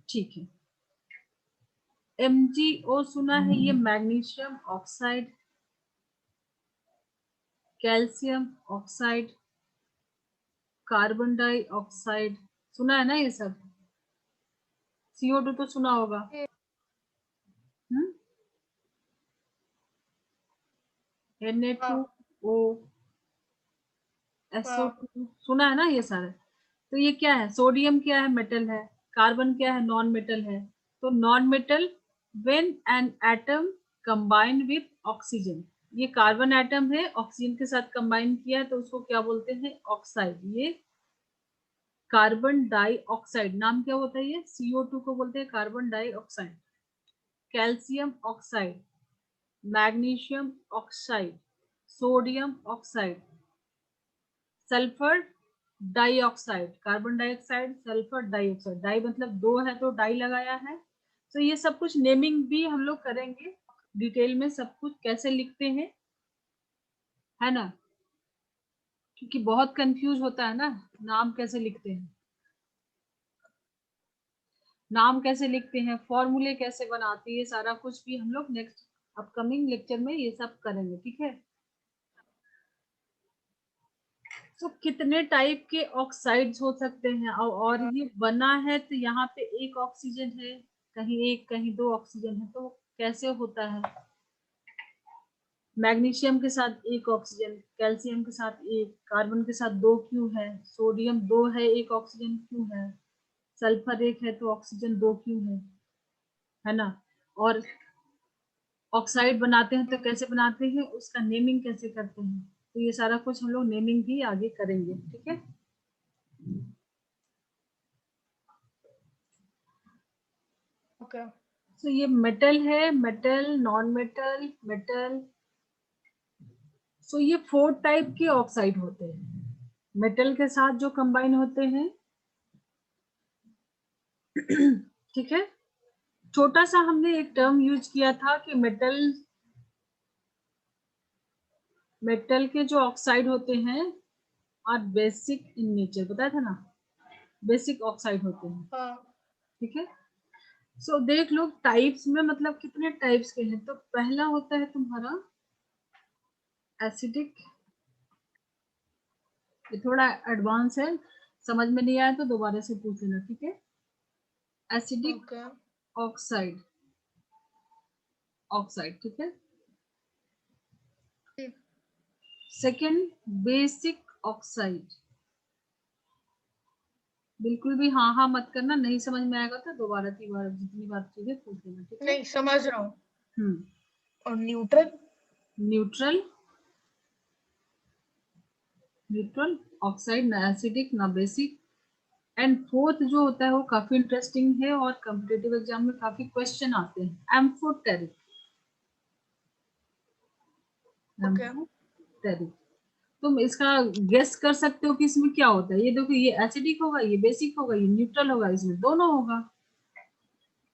ठीक है। MgO सुना है, ये magnesium oxide, calcium oxide, carbon dioxide, सुना है ना ये सब। CO2 तो सुना होगा। हम्म, हाँ, Na2O, हाँ, SO2 सुना है ना ये सारे। तो ये क्या है? सोडियम क्या है? मेटल है। कार्बन क्या है? नॉन मेटल है। तो non metal when an atom combine with oxygen, ये कार्बन एटम है, ऑक्सीजन के साथ कंबाइन किया तो उसको क्या बोलते हैं, ऑक्साइड। ये कार्बन डाइऑक्साइड, नाम क्या होता है ये, CO2 को बोलते हैं carbon dioxide. Calcium oxide, magnesium oxide, sodium oxide, sulphur dioxide, carbon dioxide, sulphur dioxide, di मतलब दो है तो डाई लगाया है। तो ये सब कुछ नेमिंग भी हम लोग करेंगे डिटेल में, सब कुछ कैसे लिखते हैं, है ना, क्योंकि बहुत कंफ्यूज होता है ना, नाम कैसे लिखते हैं, नाम कैसे लिखते हैं, फॉर्मूले कैसे बनाते हैं, ये सारा कुछ भी हम लोग नेक्स्ट अपकमिंग लेक्चर में ये सब करेंगे, ठीक है। तो कितने टाइप के ऑक्साइड्स हो सकते हैं, और ये बना है तो यहाँ पे एक ऑक्सीजन है, कहीं एक कहीं दो ऑक्सीजन है, तो कैसे होता है। मैग्नीशियम के साथ एक ऑक्सीजन, कैल्शियम के साथ एक, कार्बन के साथ दो क्यों है, सोडियम दो है एक ऑक्सीजन क्यों है, सल्फर एक है तो ऑक्सीजन दो क्यों है ना। और ऑक्साइड बनाते हैं तो कैसे बनाते हैं, उसका नेमिंग कैसे करते हैं, तो ये सारा कुछ हम लोग नेमिंग भी आगे करेंगे, ठीक है। ओके तो ये मेटल है, मेटल, नॉन मेटल, मेटल। सो ये 4 टाइप के ऑक्साइड होते हैं मेटल के साथ जो कंबाइन होते हैं, ठीक है। छोटा सा हमने एक टर्म यूज किया था कि मेटल, मेटल के जो ऑक्साइड होते हैं आर बेसिक इन नेचर, बताया था ना, बेसिक ऑक्साइड होते हैं, हाँ ठीक है। सो देख लो टाइप्स में, मतलब कितने टाइप्स के हैं, तो पहला होता है तुम्हारा एसिडिक, ये थोड़ा एडवांस है, समझ में नहीं आया तो दोबारा से पूछ लेना, ठीक है। एसिडिक ओके ऑक्साइड, ऑक्साइड, ठीक है। सेकंड बेसिक ऑक्साइड, बिल्कुल भी हाँ हाँ मत करना, नहीं समझ में आएगा तो दोबारा 3 बार जितनी बार चीजें पूछ लेना, ठीक है। नहीं समझ रहा हूँ। हम्म। और न्यूट्रल, न्यूट्रल, न्यूट्रल ऑक्साइड, ना एसिडिक ना बेसिक। एंड फोर्थ जो होता है वो काफी इंटरेस्टिंग है और कॉम्पिटेटिव एग्जाम में काफी क्वेश्चन आते हैं, एम्फोटेरिक, ओके एम्फोटेरिक। तुम इसका गेस कर सकते हो कि इसमें क्या होता है, ये देखो ये एसिडिक होगा, ये बेसिक होगा, ये न्यूट्रल होगा, इसमें दोनों होगा,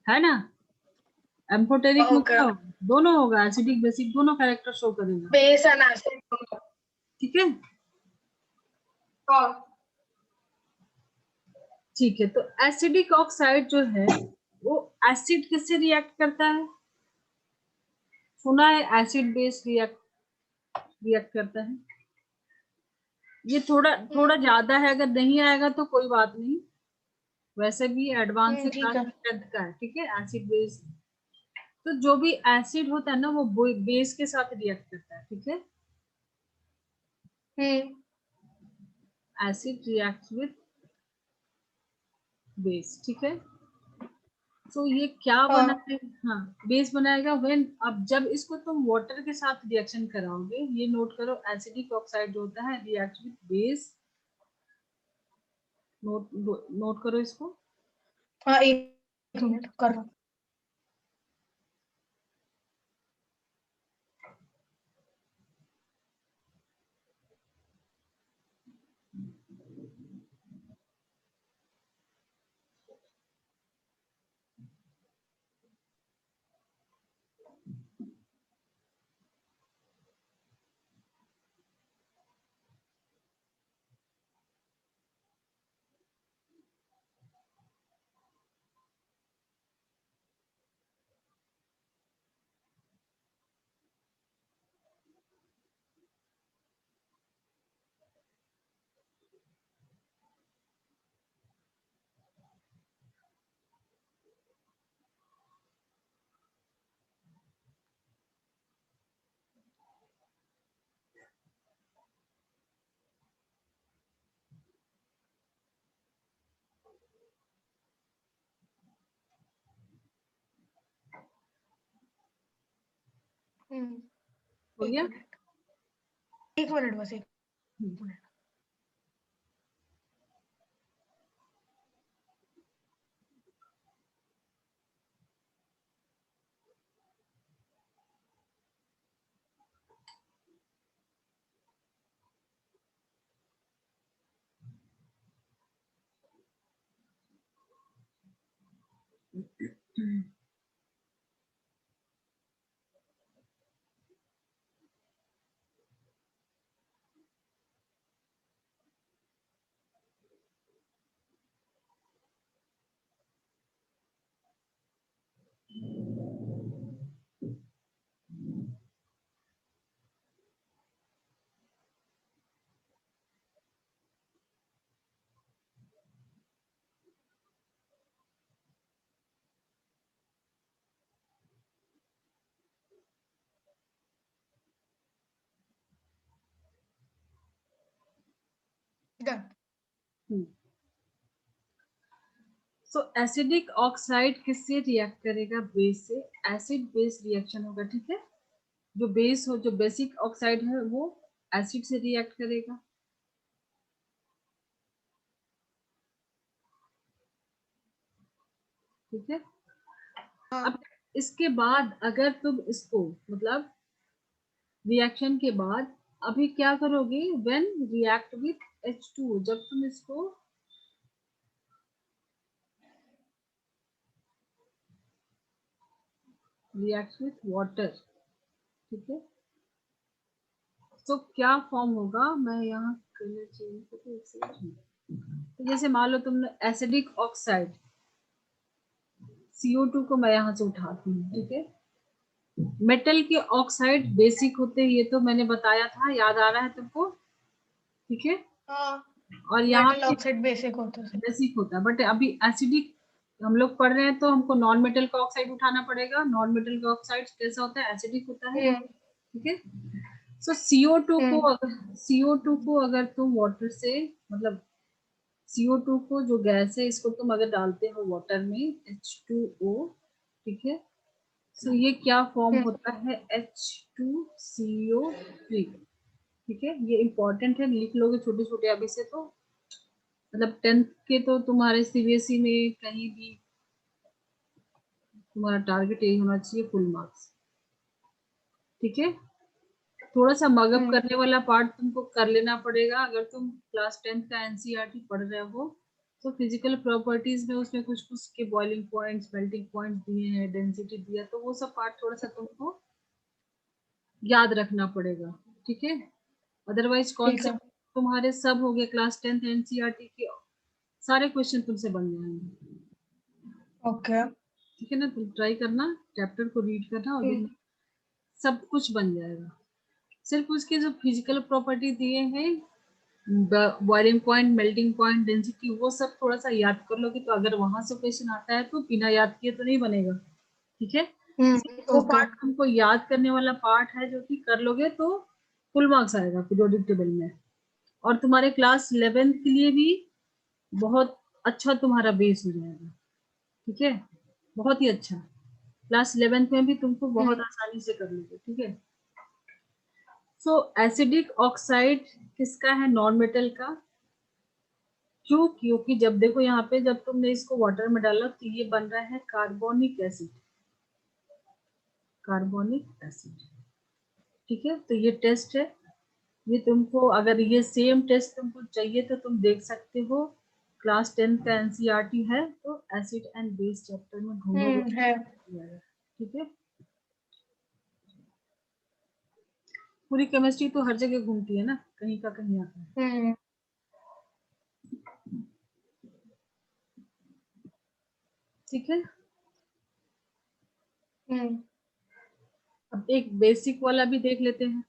है ना। एम्फोटेरिक में ओके क्या होगा, दोनों होगा, एसिडिक बेसिक दोनों कैरेक्टर शो करेगा, बेस एंड एसिड। ठीक है। ठीक है, तो एसिडिक ऑक्साइड जो है वो एसिड किससे रिएक्ट करता है, सुना है एसिड बेस रिएक्ट करता है। ये थोड़ा थोड़ा ज्यादा है, अगर नहीं आएगा तो कोई बात नहीं, वैसे भी एडवांस से ठीक क्लास है 10th का है, ठीक है। एसिड बेस, तो जो भी एसिड होता है ना वो बेस के साथ रिएक्ट करता है, ठीक है। हम्म एसिड रिएक्ट विथ बेस, ठीक है। तो ये क्या हाँ बनाएगा, हाँ बेस बनाएगा व्हेन, अब जब इसको तुम वाटर के साथ रिएक्शन कराओगे, ये नोट करो, एसिडिक ऑक्साइड जो होता है react with base, note note करो इसको। हाँ एक मिनट कर रहा हूँ। हो एक गया? मिनट, एक मिनट बस, एक minute. Done. So acidic oxide किससे रिएक्ट करेगा? बेस से। एसिड बेस रिएक्शन होगा, ठीक है। जो बेस हो, जो बेसिक ऑक्साइड है वो एसिड से रिएक्ट करेगा, ठीक है। अब इसके बाद अगर तुम इसको मतलब रिएक्शन के बाद अभी क्या करोगे? व्हेन रिएक्ट विथ H2, जब तुम इसको रिएक्ट विथ वाटर, ठीक है। तो क्या फॉर्म होगा? मैं यहाँ कलर चेंज करके एक सेकंड। तो जैसे मान लो तुमने एसिडिक ऑक्साइड CO2 को मैं यहाँ से उठाती हूँ, ठीक है। मेटल के ऑक्साइड बेसिक होते हैं, ये तो मैंने बताया था, याद आ रहा है तुमको? ठीक है। और यहाँ मेटल ऑक्साइड बेसिक होता है। बेसिक होता है, बट अभी एसिडिक हम लोग पढ़ रहे हैं तो हमको नॉन मेटल का ऑक्साइड उठाना पड़ेगा। नॉन मेटल का ऑक्साइड कैसा होता है? एसिडिक होता है, ठीक है। सो CO2 को अगर तुम वाटर से मतलब CO2 को जो गैस है इसको तुम अगर डालते हो वाटर में H2O, ठीक है। सो ये क्या फॉर्म होता है? H2CO3, ठीक है। ये इंपॉर्टेंट है, लिख लोगे छोटे छोटे अभी से। तो मतलब 10th के तो तुम्हारे CBSE में कहीं भी तुम्हारा टारगेट यही होना चाहिए, फुल मार्क्स, ठीक है। थोड़ा सा मगअप करने वाला पार्ट तुमको कर लेना पड़ेगा। अगर तुम क्लास 10th का NCERT पढ़ रहे हो तो फिजिकल प्रॉपर्टीज में उसमें कुछ कुछ के बॉइलिंग पॉइंट्स, मेल्टिंग पॉइंट्स दिए हैं, डेंसिटी दिया, तो वो सब पार्ट थोड़ा सा तुमको याद रखना पड़ेगा, ठीक है। अदरवाइज कॉन्सेप्ट तुम्हारे सब हो गए। क्लास 10th NCERT के सारे क्वेश्चन तुमसे बन जाएंगे, ओके, ठीक है ना। तुम ट्राई करना, चैप्टर को रीड करना और दिन सब कुछ बन जाएगा। सिर्फ उसके जो फिजिकल प्रॉपर्टी दिए हैं, boiling point, melting point, density, वो सब थोड़ा सा याद कर लोगे तो अगर वहां से क्वेश्चन आता है तो बिना याद किए तो नहीं बनेगा, ठीक है। वो पार्ट तुमको याद करने वाला पार्ट है, जो कि कर लोगे तो फुल मार्क्स आएगा पीरियोडिक टेबल में। और तुम्हारे क्लास 11th के लिए भी बहुत अच्छा तुम्हारा बेस हो जाएगा, ठीक है। बहुत ही अच्छा, क्लास 11th में भी तुमको बहुत आसानी से कर लोगे, ठीक है। सो एसिडिक ऑक्साइड किसका है? नॉन मेटल का। क्यों? क्योंकि जब देखो यहाँ पे जब तुमने इसको वाटर में डाला तो ये बन रहा है कार्बोनिक एसिड, कार्बोनिक एसिड, ठीक है। तो ये टेस्ट है, ये तुमको अगर ये सेम टेस्ट तुमको चाहिए तो तुम देख सकते हो। क्लास 10 का NCERT है तो एसिड एंड बेस चैप्टर में ढूंढोगे, ठीक है। पूरी केमिस्ट्री तो हर जगह घूमती है ना, कहीं का कहीं आता है, ठीक है। अब एक बेसिक वाला भी देख लेते हैं।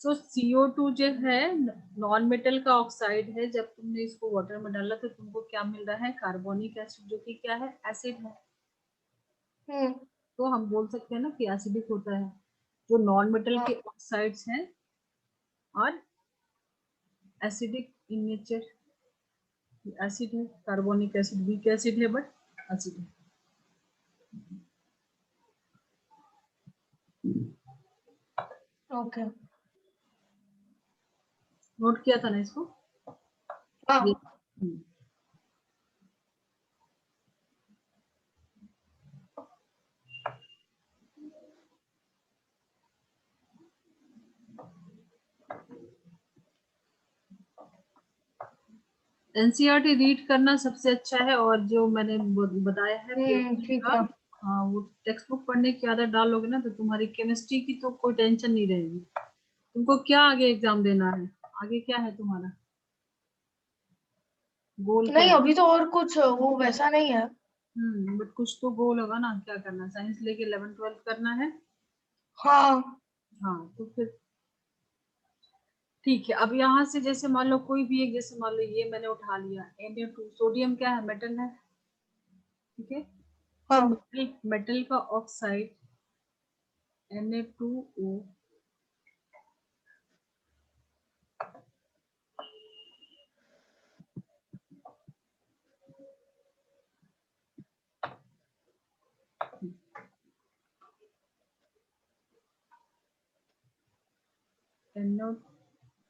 सो CO2 जो है नॉन मेटल का ऑक्साइड है। जब तुमने इसको वाटर में डाला तो तुमको क्या मिल रहा है? कार्बोनिक एसिड, जो कि क्या है? एसिड है। तो हम बोल सकते हैं ना कि एसिडिक होता है। जो नॉन मेटल के ऑक्साइड्स हैं और एसिडिक इन नेचर, एसिड है, कार्बोनिक एसिड वीक एसिड है बट एसिड है। ओके। नोट किया था ना इसको? हाँ। ये एनसीईआरटी रीड करना सबसे अच्छा है, और जो मैंने बताया है ठीक का, है। हाँ वो टेक्स्ट बुक पढ़ने की आदत डालोगे ना तो तुम्हारी केमिस्ट्री की तो कोई टेंशन नहीं रहेगी। तुमको क्या आगे एग्जाम देना है? आगे क्या है तुम्हारा गोल, क्या नहीं, है? अभी तो और कुछ वो वैसा नहीं है। बट कुछ तो गोल होगा ना, क्या करना? साइंस लेके 11th 12th करना है? हाँ। हाँ तो फिर ठीक है। अब यहाँ से जैसे मान लो कोई भी एक, जैसे मान लो ये मैंने उठा लिया Na2, सोडियम क्या है? मेटल है, ठीक है। तो हाँ। मेटल का ऑक्साइड Na2O,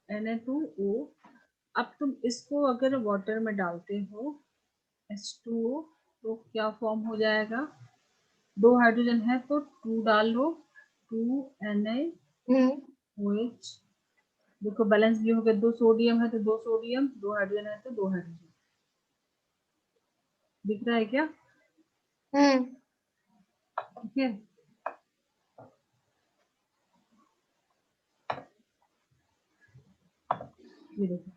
Na2O। अब तुम इसको अगर वाटर में डालते हो H2O, तो क्या फॉर्म हो जाएगा? दो हाइड्रोजन है तो 2 डाल लो, हम्म। NaOH। देखो बैलेंस भी हो गया, 2 सोडियम है तो 2 सोडियम, 2 हाइड्रोजन है तो 2 हाइड्रोजन। दिख रहा है क्या? हम्म। ठीक है। ये देखो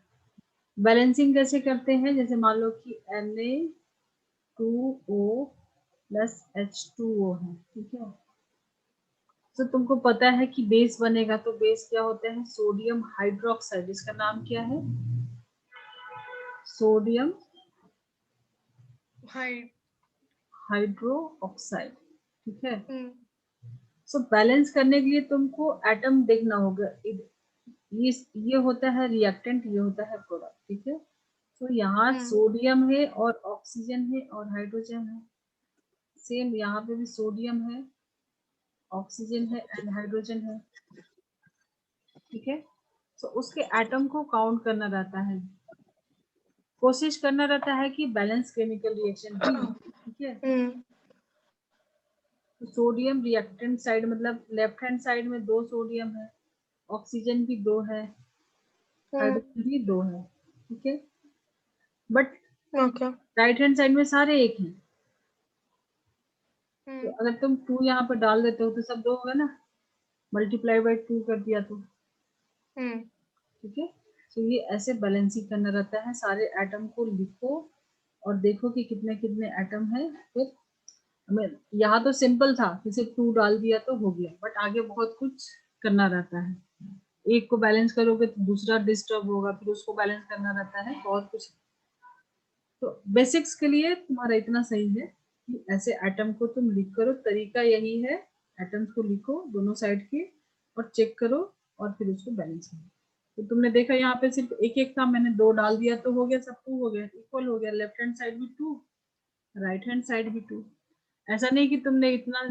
बैलेंसिंग कैसे करते हैं, जैसे मान लो कि Na2O प्लस H2O है, ठीक है। तो तुमको पता है कि बेस बनेगा, तो बेस क्या होता है? Sodium hydroxide. इसका नाम क्या है? Sodium hide. हाइड्रो ऑक्साइड, ठीक है। हम्म। सो बैलेंस करने के लिए तुमको एटम देखना होगा। ये होता है रिएक्टेंट, ये होता है प्रोडक्ट, ठीक है। तो यहाँ हम्म। सोडियम है और ऑक्सीजन है और हाइड्रोजन है। सेम यहाँ पे भी सोडियम है, ऑक्सीजन है एंड हाइड्रोजन है, ठीक है। तो उसके एटम को काउंट करना रहता है, कोशिश करना रहता है कि बैलेंस केमिकल रिएक्शन ही हो, ठीक है। हम्म। तो सोडियम रिएक्टेंट साइड, मतलब लेफ्ट हैंड साइड में 2 सोडियम है, ऑक्सीजन भी 2 है, हम्म। हाइड्रोजन भी 2 है, ठीक है। But okay. Right hand side में सारे एक हैं। तो हम्म। अगर तुम 2 यहाँ पर डाल देते हो तो सब 2 होगा ना, मल्टीप्लाई बाई 2 कर दिया तो, हम्म। ठीक है। तो ये ऐसे बैलेंसिंग करना रहता है, सारे एटम को लिखो और देखो कि कितने कितने एटम है। फिर हमें यहाँ तो सिंपल था कि सिर्फ 2 डाल दिया तो हो गया, बट आगे बहुत कुछ करना रहता है। एक को बैलेंस करोगे तो दूसरा डिस्टर्ब होगा, फिर उसको बैलेंस करना रहता है, बहुत कुछ। तो बेसिक्स के लिए तुम्हारा इतना सही है कि ऐसे एटम को तुम लिख करो, तरीका यही है। एटम्स को लिखो दोनों साइड के और चेक करो और फिर उसको बैलेंस करो। तो तुमने देखा यहाँ पे सिर्फ एक एक था, मैंने 2 डाल दिया तो हो गया, सब 2 हो गया, इक्वल हो गया। लेफ्ट हैंड साइड भी 2, राइट हैंड साइड भी 2। ऐसा नहीं कि तुमने इतना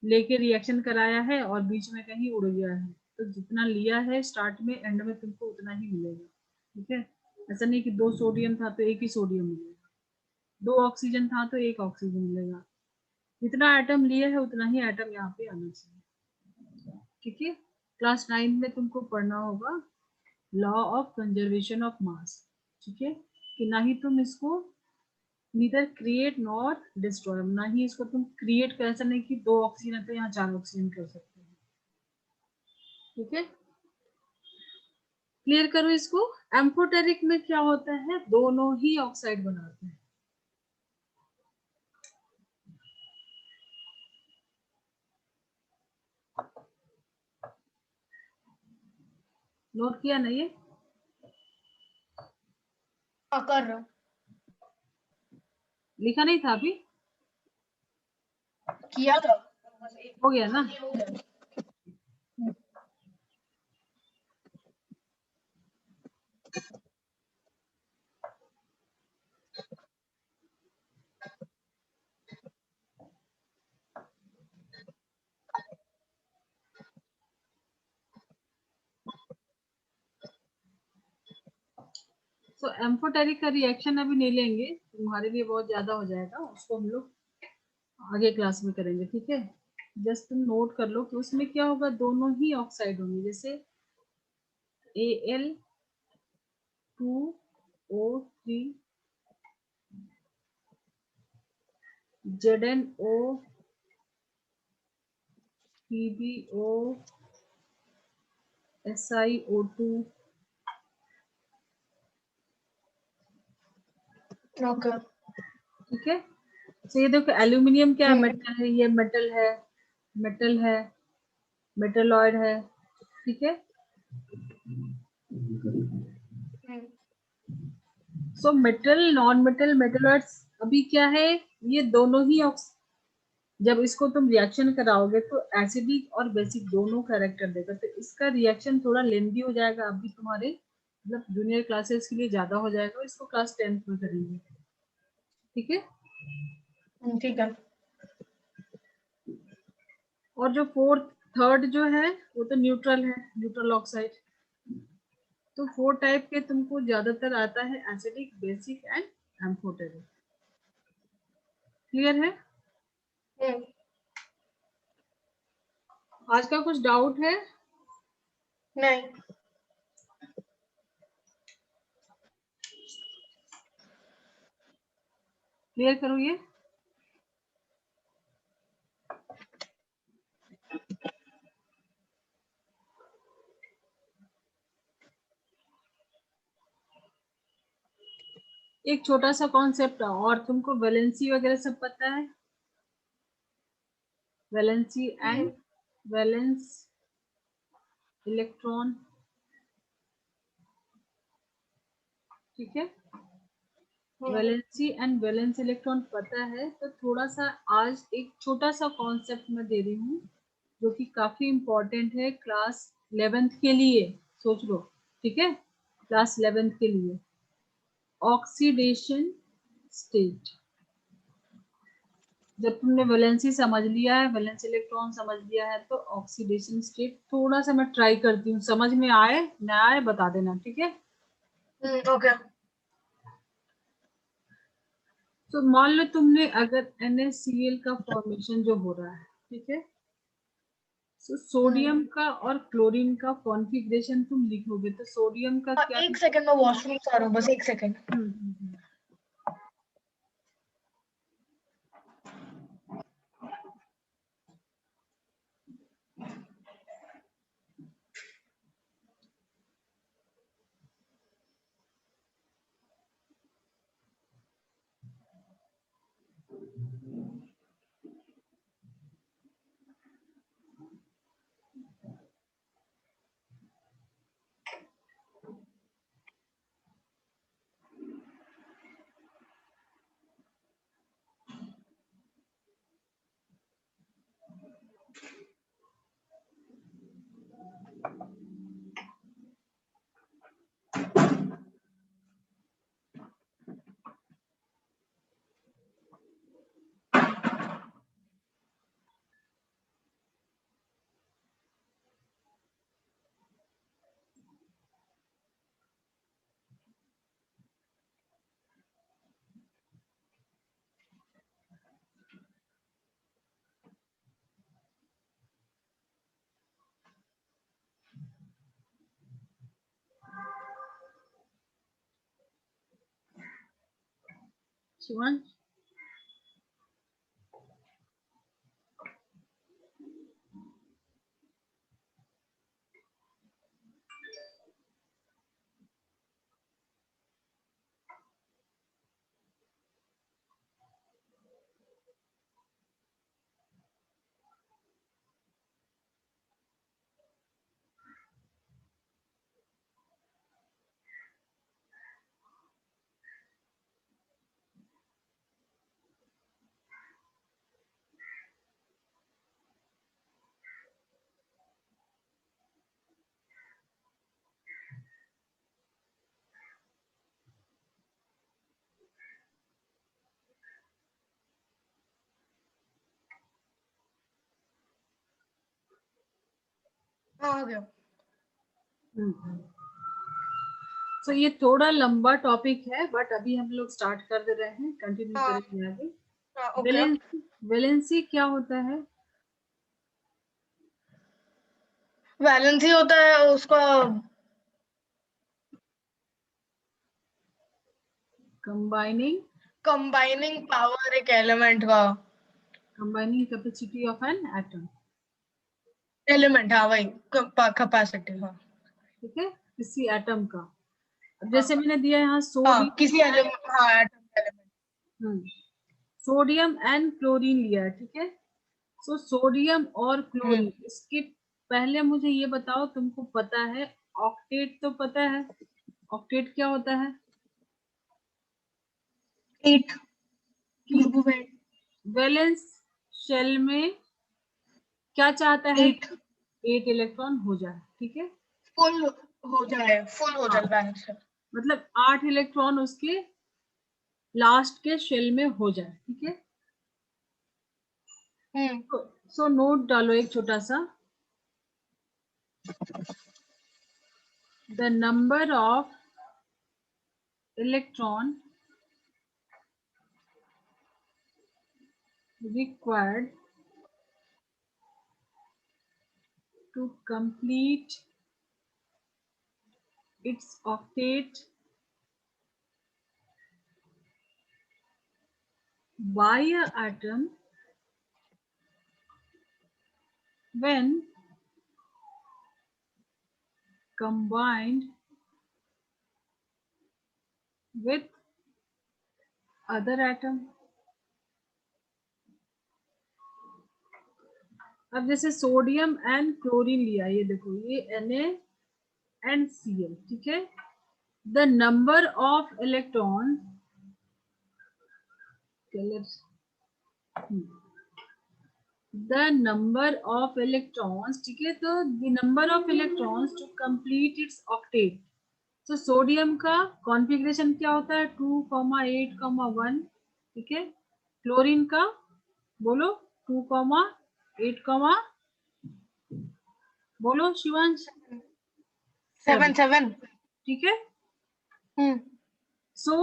लेके रिएक्शन कराया है और बीच में कहीं उड़ गया है। तो जितना लिया है स्टार्ट में, एंड में तुमको उतना ही मिलेगा, ठीक है। ऐसा नहीं कि 2 सोडियम था तो एक ही सोडियम मिलेगा, 2 ऑक्सीजन था तो एक ऑक्सीजन मिलेगा। जितना एटम लिया है उतना ही एटम यहाँ पे आना चाहिए, ठीक है। क्लास 9 में तुमको पढ़ना होगा law of conservation of mass, ठीक है। कि ना ही तुम इसको नीदर क्रिएट नॉर डिस्ट्रॉय, ना ही इसको तुम क्रिएट कर, ऐसा नहीं कि 2 ऑक्सीजन है तो यहाँ 4 ऑक्सीजन कर सकते हैं, ठीक है। क्लियर करो इसको। एम्फोटेरिक में क्या होता है? दोनों ही ऑक्साइड बनाते हैं। नोट किया ना ये? हाँ, कर रहा हूँ। लिखा नहीं था अभी? किया था। हो गया ना? हो गया। सो एम्फोटेरिक का रिएक्शन अभी नहीं लेंगे, तुम्हारे लिए बहुत ज्यादा हो जाएगा, उसको हम लोग आगे क्लास में करेंगे, ठीक है। जस्ट तुम नोट कर लो कि उसमें क्या होगा, दोनों ही ऑक्साइड होंगे, जैसे Al2O3 ZnO PbO SiO2, okay. ठीक है। तो ये देखो एल्यूमिनियम क्या मेटल है, ये मेटल है, मेटल है, मेटलॉइड है, ठीक है। So metal, non metal, metalloids अभी क्या है, ये दोनों ही जब इसको तुम रिएक्शन कराओगे तो एसिडिक और बेसिक दोनों कैरेक्टर देगा, तो इसका रिएक्शन थोड़ा लेंदी हो जाएगा, अभी तुम्हारे मतलब जूनियर क्लासेस के लिए ज्यादा हो जाएगा, इसको क्लास 10th में करेंगे, ठीक है। ठीक है। और जो फोर्थ थर्ड जो है वो तो न्यूट्रल है, न्यूट्रल ऑक्साइड। तो 4 टाइप के तुमको ज्यादातर आता है, acidic, basic and amphoteric. Clear है? आज का कुछ डाउट है? नहीं। क्लियर करो ये। एक छोटा सा कॉन्सेप्ट, और तुमको वैलेंसी वगैरह सब पता है, वैलेंसी एंड वैलेंस इलेक्ट्रॉन, ठीक है। वैलेंसी एंड वैलेंस इलेक्ट्रॉन पता है, तो थोड़ा सा आज एक छोटा सा कॉन्सेप्ट मैं दे रही हूँ जो कि काफी इंपॉर्टेंट है क्लास 11th के लिए, सोच लो, ठीक है, क्लास 11th के लिए। ऑक्सीडेशन स्टेट, जब तुमने वैलेंसी समझ लिया है, वैलेंस इलेक्ट्रॉन समझ लिया है, तो ऑक्सीडेशन स्टेट थोड़ा सा मैं ट्राई करती हूँ, समझ में आए ना आए बता देना, ठीक है। ओके। तो मान लो तुमने अगर NaCl का फॉर्मेशन जो हो रहा है, ठीक है, तो सोडियम का और क्लोरीन का कॉन्फ़िगरेशन तुम लिखोगे, तो सोडियम का क्या एक सेकंड, मैं वॉशरूम से आ रहा हूँ, बस एक सेकंड। हम्म। शिवांश, आ गया। हम्म। सो ये थोड़ा लंबा टॉपिक है, बट अभी हम लोग स्टार्ट कर दे रहे हैं, कंटिन्यू हाँ, करेंगे आगे। ओके। वैलेंसी, वैलेंसी क्या होता है? वैलेंसी होता है उसका कंबाइनिंग पावर एक एलिमेंट का। Combining capacity of an atom, element, हाँ वही कैपेसिटी। हाँ ठीक है, किसी एटम का। अब हाँ जैसे मैंने दिया यहाँ हाँ, किसी एलिमेंट, हाँ atom element. Sodium and chlorine लिया है, ठीक है। सो सोडियम और क्लोरीन, इसके पहले मुझे ये बताओ, तुमको पता है ऑक्टेट तो पता है, ऑक्टेट क्या होता है? 8 कि वैलेंस शेल में क्या चाहता है? 8 8 इलेक्ट्रॉन हो जाए, ठीक है। फुल हो जाए, फुल हो हाँ, जाए बैलेंस। मतलब 8 इलेक्ट्रॉन उसके लास्ट के शेल में हो जाए, ठीक है। सो नोट डालो एक छोटा सा, the number of electron required to complete its octet by a atom when combined with other atom। अब जैसे सोडियम एंड क्लोरीन लिया, ये देखो, ये NaNCl, ठीक है। The number of electron, the number of electrons, ठीक है, तो the number of electrons to complete its octet. तो सोडियम का कॉन्फ़िगरेशन क्या होता है? 2,8,1, ठीक है। क्लोरीन का बोलो 2,8, बोलो शिवांश, 7 ठीक है। So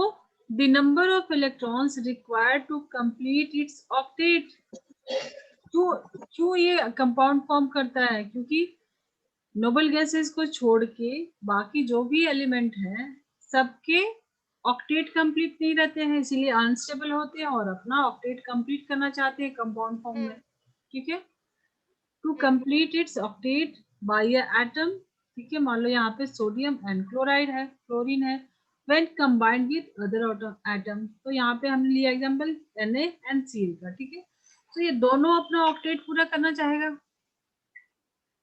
the number of electrons required to complete its octet। क्यों क्यों ये कंपाउंड फॉर्म करता है? क्योंकि नोबल गैसेस को छोड़ के बाकी जो भी एलिमेंट हैं सबके ऑक्टेट कंप्लीट नहीं रहते हैं, इसीलिए अनस्टेबल होते हैं और अपना ऑक्टेट कंप्लीट करना चाहते हैं कंपाउंड फॉर्म में, ठीक है। To complete its octet by a atom, ठीक है। मान लो यहाँ पे सोडियम एंड क्लोराइड है, क्लोरीन है, when combined with other atom, तो यहाँ पे हमने लिया एग्जांपल NaNCl का, ठीक है। तो ये दोनों अपना ऑक्टेट पूरा करना चाहेगा,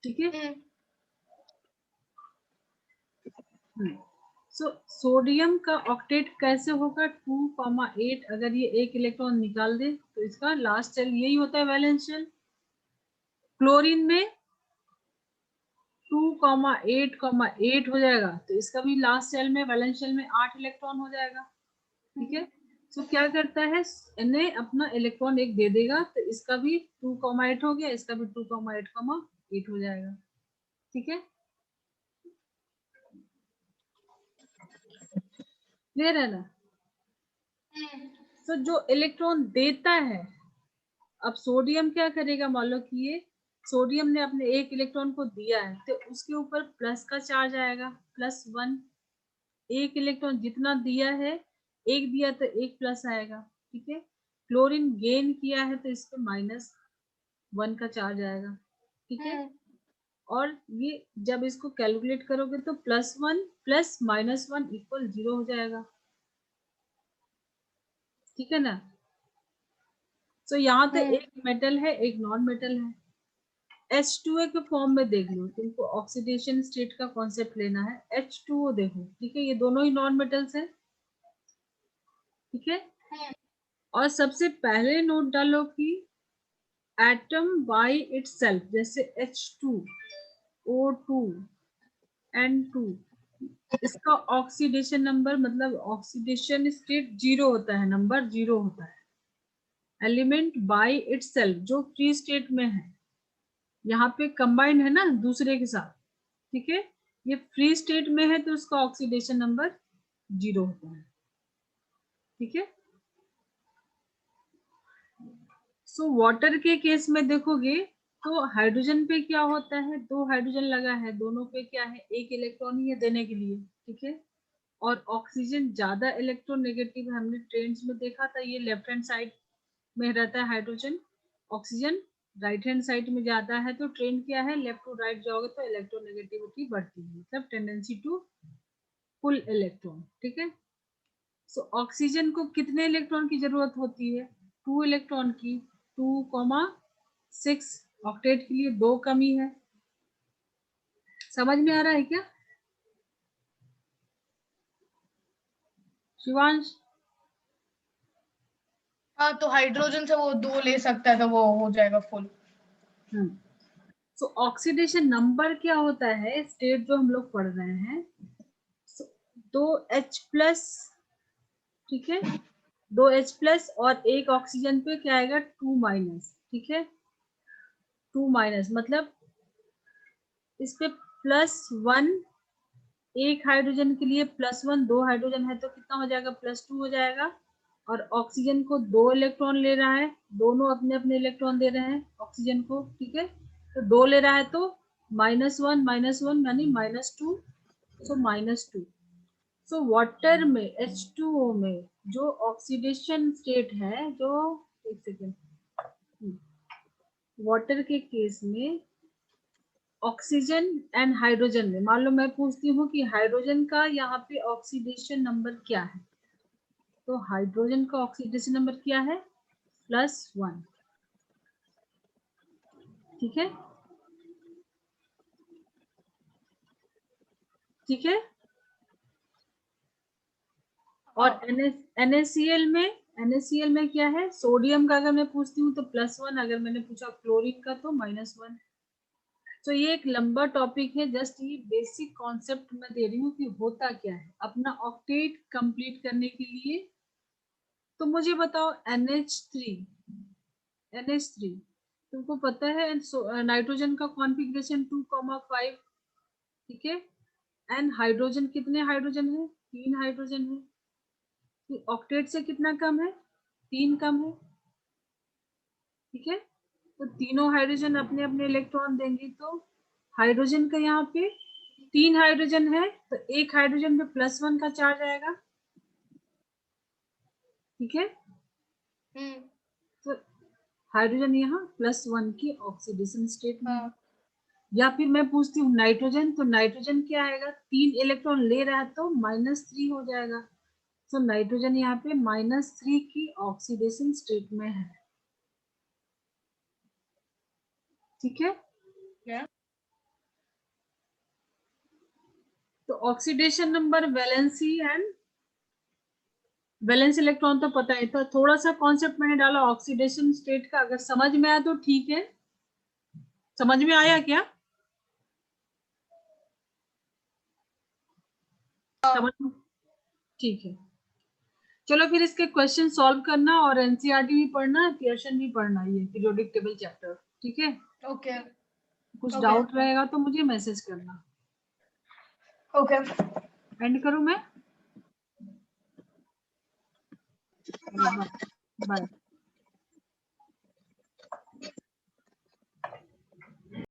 ठीक है। सो सोडियम का ऑक्टेट कैसे होगा? 2,8, अगर ये एक इलेक्ट्रॉन निकाल दे तो इसका लास्ट शेल यही होता है, वैलेंस शेल। क्लोरीन में 2,8,8 हो जाएगा, तो इसका भी लास्ट शेल में, वैलेंस शेल में 8 इलेक्ट्रॉन हो जाएगा, ठीक है। तो क्या करता है, Na अपना इलेक्ट्रॉन एक दे देगा, तो इसका भी 2,8 हो गया, इसका भी 2,8,8 हो जाएगा, ठीक है। क्लियर है ना? तो जो इलेक्ट्रॉन देता है, अब सोडियम क्या करेगा, मान लो कि ये सोडियम ने अपने एक इलेक्ट्रॉन को दिया है, तो उसके ऊपर प्लस का चार्ज आएगा, +1। एक इलेक्ट्रॉन जितना दिया है, एक दिया तो एक प्लस आएगा, ठीक है। क्लोरीन गेन किया है तो इस पे -1 का चार्ज आएगा, ठीक है। और ये जब इसको कैलकुलेट करोगे तो +1 + -1 = 0 हो जाएगा, ठीक है ना। तो यहाँ तो एक मेटल है, एक नॉन मेटल है। H2O के फॉर्म में देख लो, तुमको ऑक्सीडेशन स्टेट का कॉन्सेप्ट लेना है। H2O देखो, ठीक है, ये दोनों ही नॉन मेटल्स हैं, ठीक है। और सबसे पहले नोट डालो कि एटम बाय इटसेल्फ, जैसे H2O2 N2, इसका ऑक्सीडेशन नंबर, मतलब ऑक्सीडेशन स्टेट 0 होता है, नंबर 0 होता है। एलिमेंट बाय इटसेल्फ जो फ्री स्टेट में है, यहाँ पे कंबाइंड है ना दूसरे के साथ, ठीक है। ये फ्री स्टेट में है तो उसका ऑक्सीडेशन नंबर 0 होता है, ठीक है। सो वाटर के केस में देखोगे तो हाइड्रोजन पे क्या होता है, 2 हाइड्रोजन लगा है, दोनों पे क्या है, 1 इलेक्ट्रॉन ही है देने के लिए, ठीक है। और ऑक्सीजन ज्यादा इलेक्ट्रोनेगेटिव है, हमने ट्रेंड्स में देखा था, ये लेफ्ट हैंड साइड में रहता है hydrogen, oxygen right hand side में जाता है, तो ट्रेंड क्या है, लेफ्ट टू राइट जाओगे तो इलेक्ट्रोनेगेटिविटी बढ़ती है, मतलब टेंडेंसी टू पुल इलेक्ट्रॉन, ठीक है। सो ऑक्सीजन को कितने इलेक्ट्रॉन की जरूरत होती है, 2 इलेक्ट्रॉन की, 2,6 ऑक्टेट के लिए 2 कमी है। समझ में आ रहा है क्या शिवांश? हाँ, तो हाइड्रोजन से वो 2 ले सकता है तो वो हो जाएगा फुल। सो ऑक्सीडेशन नंबर क्या होता है, स्टेट जो हम लोग पढ़ रहे हैं, 2H+, ठीक है, 2H+ और एक ऑक्सीजन पे क्या आएगा, 2-, ठीक है। 2- मतलब इस पे +1, एक हाइड्रोजन के लिए +1, 2 हाइड्रोजन है तो कितना हो जाएगा, +2 हो जाएगा। और ऑक्सीजन को 2 इलेक्ट्रॉन ले रहा है, दोनों अपने अपने इलेक्ट्रॉन दे रहे हैं ऑक्सीजन को, ठीक है। तो 2 ले रहा है तो -1 यानी -2, सो -2। सो वाटर में H2O में जो ऑक्सीडेशन स्टेट है, जो एक सेकेंड, वाटर के केस में ऑक्सीजन एंड हाइड्रोजन में, मान लो मैं पूछती हूँ कि हाइड्रोजन का यहाँ पे ऑक्सीडेशन नंबर क्या है, तो हाइड्रोजन का ऑक्सीडेशन नंबर क्या है, +1, ठीक है, ठीक है। और NaCl में क्या है, सोडियम का अगर मैं पूछती हूँ तो +1, अगर मैंने पूछा क्लोरीन का तो -1। तो ये एक लंबा टॉपिक है, जस्ट ये बेसिक कॉन्सेप्ट मैं दे रही हूँ कि होता क्या है अपना ऑक्टेट कंप्लीट करने के लिए। तो मुझे बताओ NH3 तुमको पता है, नाइट्रोजन का कॉन्फ़िगरेशन 2,5, ठीक है। एंड हाइड्रोजन कितने हाइड्रोजन है, 3 हाइड्रोजन है, तो ऑक्टेट से कितना कम है, 3 कम है, ठीक है। तो तीनों हाइड्रोजन अपने अपने इलेक्ट्रॉन देंगे, तो हाइड्रोजन का यहाँ पे 3 हाइड्रोजन है तो एक हाइड्रोजन पे +1 का चार्ज आएगा, ठीक है। तो हाइड्रोजन यहाँ +1 की ऑक्सीडेशन स्टेट में है। या फिर मैं पूछती हूँ नाइट्रोजन, तो नाइट्रोजन क्या आएगा, 3 इलेक्ट्रॉन ले रहा है तो -3 हो जाएगा। तो नाइट्रोजन यहाँ पे -3 की ऑक्सीडेशन स्टेट में है, ठीक है। तो ऑक्सीडेशन नंबर, वैलेंस इलेक्ट्रॉन तो पता है, तो थोड़ा सा कॉन्सेप्ट मैंने डाला ऑक्सीडेशन स्टेट का, अगर समझ में आया तो ठीक है। समझ में आया क्या? समझ में, ठीक है। चलो फिर इसके क्वेश्चन सॉल्व करना और एनसीईआरटी भी पढ़ना, पियर्सन भी पढ़ना, ये पीरियोडिक टेबल चैप्टर, ठीक है। ओके। कुछ डाउट रहेगा तो मुझे मैसेज करना। ओके, एंड करूं मैं? Bye bye.